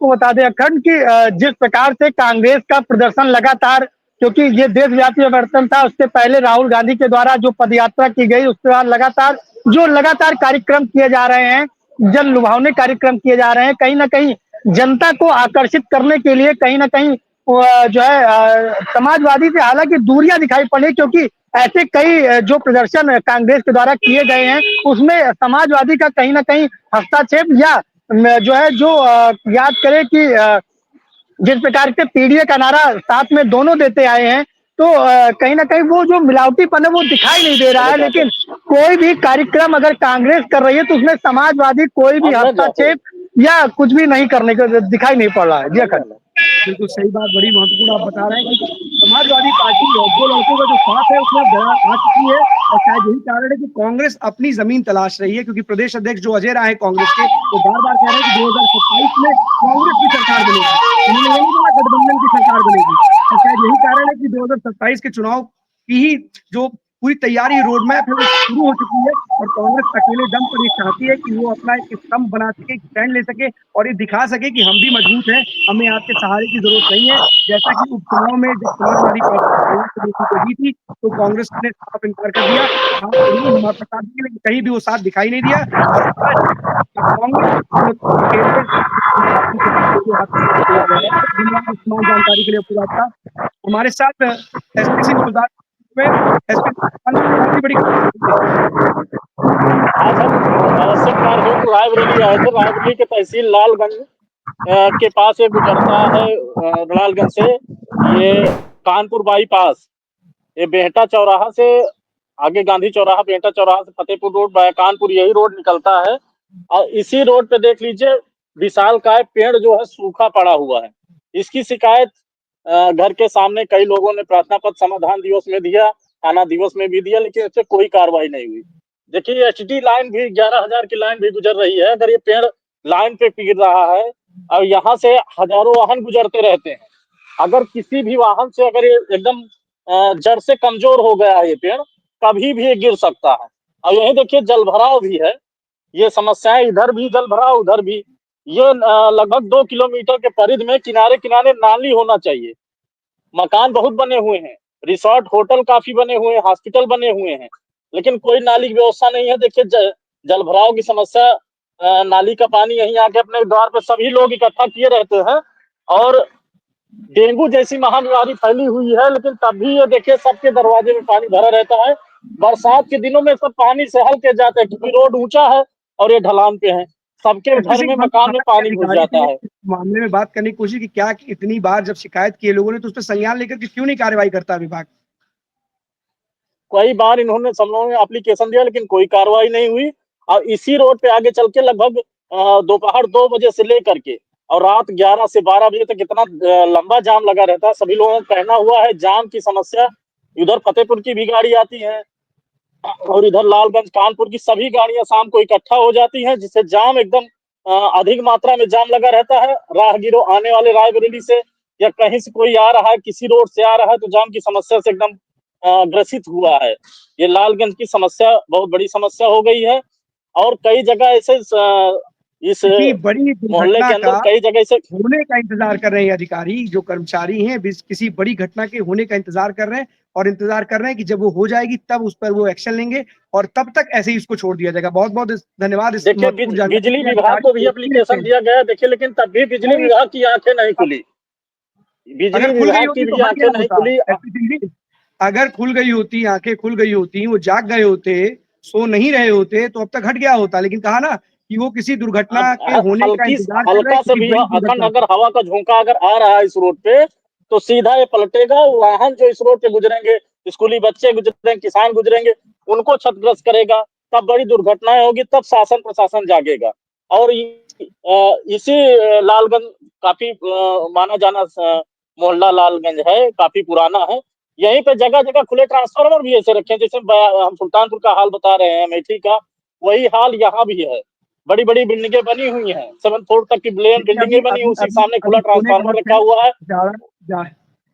को बता दें अखंड कि जिस प्रकार से कांग्रेस का प्रदर्शन लगातार, क्योंकि ये देशव्यापी परिवर्तन था, उससे पहले राहुल गांधी के द्वारा जो पदयात्रा की गई उसके बाद लगातार कार्यक्रम किए जा रहे हैं, जन लुभावने कार्यक्रम किए जा रहे हैं, कहीं ना कहीं जनता को आकर्षित करने के लिए कहीं ना कहीं जो है समाजवादी से हालांकि दूरियां दिखाई पड़ी, क्योंकि ऐसे कई जो प्रदर्शन कांग्रेस के द्वारा किए गए हैं उसमें समाजवादी का कहीं ना कहीं हस्तक्षेप या जो है जो याद करें कि जिस प्रकार से पीडीए का नारा साथ में दोनों देते आए हैं, तो कहीं ना कहीं वो जो मिलावटीपन है वो दिखाई नहीं दे रहा है। लेकिन कोई भी कार्यक्रम अगर कांग्रेस कर रही है तो उसमें समाजवादी कोई भी हस्तक्षेप या कुछ भी नहीं करने का दिखाई नहीं पड़ रहा है। जी अखंड, बिल्कुल सही बात, बड़ी महत्वपूर्ण आप बता रहे हैं कि समाजवादी पार्टी दो लड़कों का जो साथ है उसमें दरार आ चुकी है और शायद यही कारण है कि कांग्रेस अपनी जमीन तलाश रही है, क्योंकि प्रदेश अध्यक्ष जो अजय राय है कांग्रेस के, वो बार बार कह रहे हैं कि 2027 में कांग्रेस की सरकार बनेगी, उन्होंने यही बोला गठबंधन की सरकार बनेगी और शायद यही कारण है कि 2027 के चुनाव की ही जो पूरी तैयारी रोड मैप है वो शुरू हो चुकी है और कांग्रेस अकेले दम पर ये चाहती है कि वो अपना एक स्तंभ बना सके, स्टैंड ले सके और ये दिखा सके कि हम भी मजबूत हैं, हमें आपके सहारे की जरूरत नहीं है। जैसा कि उपचुनाव में जब समाजवादी पार्टी को दी थी तो कांग्रेस ने साफ इनकार कर दिया, हम आपका साथ देंगे, लेकिन कहीं भी वो साथ दिखाई नहीं दिया और कांग्रेस जानकारी के लिए पूरा था। हमारे साथ एसपी सिंह गुलदार में बड़ी रायबरेली आए थे। रायबरेली के तहसील लालगंज के पास ये गुजरता है, लालगंज से ये कानपुर बाईपास, ये बेहटा चौराहा से आगे गांधी चौराहा, बेहटा चौराहा से फतेहपुर रोड, कानपुर यही रोड निकलता है और इसी रोड पे देख लीजिए विशालकाय पेड़ जो है सूखा पड़ा हुआ है। इसकी शिकायत घर के सामने कई लोगों ने प्रार्थना पत्र समाधान दिवस में दिया, थाना दिवस में भी दिया, लेकिन इससे कोई कार्रवाई नहीं हुई। देखिए एचडी लाइन भी 11,000 की लाइन भी गुजर रही है, अगर ये पेड़ लाइन पे गिर रहा है और यहाँ से हजारों वाहन गुजरते रहते हैं, अगर किसी भी वाहन से अगर ये एकदम जड़ से कमजोर हो गया है ये पेड़, कभी भी ये गिर सकता है। और यही देखिए जल भराव भी है, ये समस्याएं इधर भी जल भराव उधर भी। ये लगभग 2 किलोमीटर के परिधि में किनारे किनारे नाली होना चाहिए। मकान बहुत बने हुए हैं, रिसोर्ट होटल काफी बने हुए हैं, हॉस्पिटल बने हुए हैं, लेकिन कोई नाली की व्यवस्था नहीं है। देखिए जल भराव की समस्या, नाली का पानी यहीं आके अपने द्वार पे सभी लोग इकट्ठा किए रहते हैं और डेंगू जैसी महामारी फैली हुई है, लेकिन तब भी ये देखिए सबके दरवाजे में पानी भरा रहता है। बरसात के दिनों में सब पानी सहल के जाते हैं क्योंकि रोड ऊंचा है और ये ढलान पे है, सबके घर में मकान में पानी घुस जाता है। मामले में बात करने की कोशिश की, क्या इतनी बार जब शिकायत की लोगों ने तो उस पर संज्ञान लेकर के क्यों नहीं कार्रवाई करता विभाग? कई बार इन्होंने सब लोगों ने एप्लीकेशन दिया लेकिन कोई कार्रवाई नहीं हुई। और इसी रोड पे आगे चल के लगभग दोपहर 2 बजे से लेकर के और रात 11 से 12 बजे तक इतना लंबा जाम लगा रहता है। सभी लोगों का कहना हुआ है जाम की समस्या, इधर फतेहपुर की भी गाड़ी आती है और इधर लालगंज कानपुर की सभी गाड़ियां शाम को इकट्ठा हो जाती हैं, जिससे जाम एकदम अधिक मात्रा में जाम लगा रहता है। राहगीरों आने वाले रायबरेली से या कहीं से कोई आ रहा है, किसी रोड से आ रहा है, तो जाम की समस्या से एकदम ग्रसित हुआ है। ये लालगंज की समस्या बहुत बड़ी समस्या हो गई है और कई जगह ऐसे इस बड़ी मोहल्ले के अंदर कई जगह से होने का इंतजार कर रहे हैं अधिकारी, जो कर्मचारी हैं किसी बड़ी घटना के होने का इंतजार कर रहे हैं और इंतजार कर रहे हैं कि जब वो हो जाएगी तब उस पर वो एक्शन लेंगे और तब तक ऐसे ही इसको छोड़ दिया जाएगा। बहुत बहुत धन्यवाद। देखिए बिजली विभाग को भी एप्लीकेशन दिया गया, देखिए, लेकिन तब भी बिजली विभाग की आंखें नहीं खुली। बिजली विभाग की भी आंखें नहीं खुली। अगर खुल गई होती, आंखें खुल गई होती, वो जाग गए होते, सो नहीं रहे होते, तो अब तक हट गया होता। लेकिन कहा ना कि वो किसी दुर्घटना के होने का इंतजार कर रहे हल्का से भी अखंड अगर हवा का झोंका अगर आ रहा है इस रोड पे तो सीधा ये पलटेगा। वाहन जो इस रोड पे गुजरेंगे, स्कूली बच्चे गुजरेंगे, किसान गुजरेंगे, उनको क्षतिग्रस्त करेगा। तब बड़ी दुर्घटनाएं होगी, तब शासन प्रशासन जागेगा। और इसी लालगंज काफी माना जाना मोहल्ला लालगंज है, काफी पुराना है। यहीं पे जगह जगह खुले ट्रांसफार्मर भी ऐसे रखे हैं, जैसे हम सुल्तानपुर का हाल बता रहे हैं, अमेठी का, वही हाल यहाँ भी है। बड़ी बड़ी बिल्डिंगें बनी हुई हैं, 7th फ्लोर तक की बिल्डिंगें बनी, उसी सामने खुला ट्रांसफार्मर रखा हुआ है।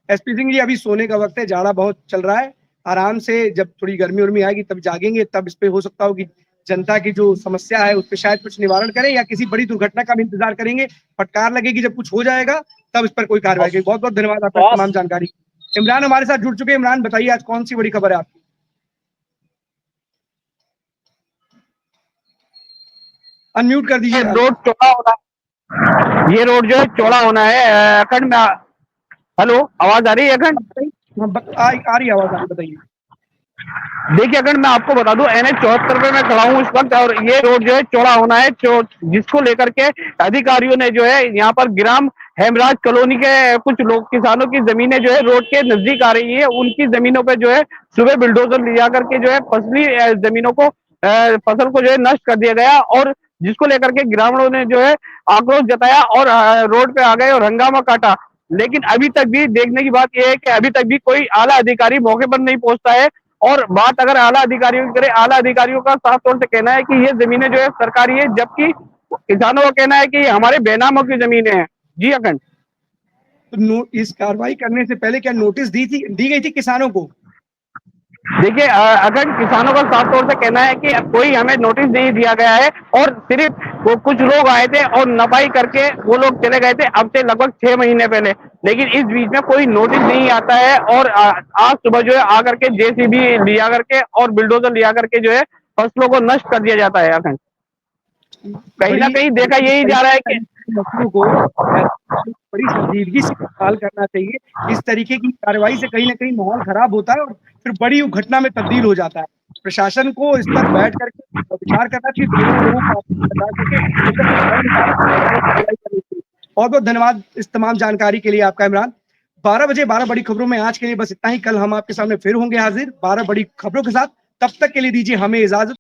एसपी सिंह जी, अभी सोने का वक्त है, जाड़ा बहुत चल रहा है। आराम से जब थोड़ी गर्मी उर्मी आएगी तब जागेंगे, तब इस पे हो सकता हो कि जनता की जो समस्या है उस पर शायद कुछ निवारण करें या किसी बड़ी दुर्घटना का भी इंतजार करेंगे। फटकार लगेगी जब कुछ हो जाएगा तब इस पर कोई कार्रवाई करेगी। बहुत बहुत धन्यवाद आपका तमाम जानकारी। इमरान हमारे साथ जुड़ चुके हैं। इमरान, बताइए आज कौन सी बड़ी खबर है आपकी? अनम्यूट कर दीजिए। रोड चौड़ा होना, ये रोड जो है चौड़ा होना है अखंड में। हेलो, आवाज आ रही है अखंड? आ रही आवाज, आ रही, बताइए। देखिए अखंड, मैं आपको बता दूं, NH 74 पे मैं खड़ा हूँ इस वक्त और ये रोड जो है चौड़ा होना है, जिसको लेकर के अधिकारियों ने जो है यहाँ पर ग्राम हेमराज कॉलोनी के कुछ लोग किसानों की जमीनें जो है रोड के नजदीक आ रही है, उनकी जमीनों पे जो है सुबह बिल्डोजर ले जा करके जो है फसली जमीनों को फसल को जो है नष्ट कर दिया गया और जिसको लेकर के ग्रामीणों ने जो है आक्रोश जताया और रोड पे आ गए और हंगामा काटा। लेकिन अभी तक भी देखने की बात यह है कि अभी तक भी कोई आला अधिकारी मौके पर नहीं पहुंचता है। और बात अगर आला अधिकारियों की करें, आला अधिकारियों का साफ तौर से कहना है कि ये जमीनें जो है सरकारी है, जबकि किसानों का कहना है कि हमारे बेनामों की जमीनें हैं। जी अखंड, तो इस कार्रवाई करने से पहले क्या नोटिस दी गई थी किसानों को? देखिए अखंड, किसानों का साफ तौर से कहना है कि कोई हमें नोटिस नहीं दिया गया है और सिर्फ वो कुछ लोग आए थे और नपाई करके वो लोग चले गए थे, अब से लगभग 6 महीने पहले। लेकिन इस बीच में कोई नोटिस नहीं आता है और आज सुबह जो है आकर के JCB लिया करके और बिल्डोजर लिया करके जो है फसलों को नष्ट कर दिया जाता है। अखंड, कहीं ना कहीं देखा यही जा रहा है कि मसलों को बड़ी संजीदगी से हल करना चाहिए। इस तरीके की कार्रवाई से कहीं ना कहीं माहौल खराब होता है और फिर बड़ी घटना में तब्दील हो जाता है। प्रशासन को इस पर बैठ करके विचार करना चाहिए, दोनों लोगों को बहुत बहुत धन्यवाद इस तमाम जानकारी के लिए आपका इमरान। 12 बजे 12 बड़ी खबरों में आज के लिए बस इतना ही। कल हम आपके सामने फिर होंगे हाजिर 12 बड़ी खबरों के साथ। तब तक के लिए दीजिए हमें इजाजत।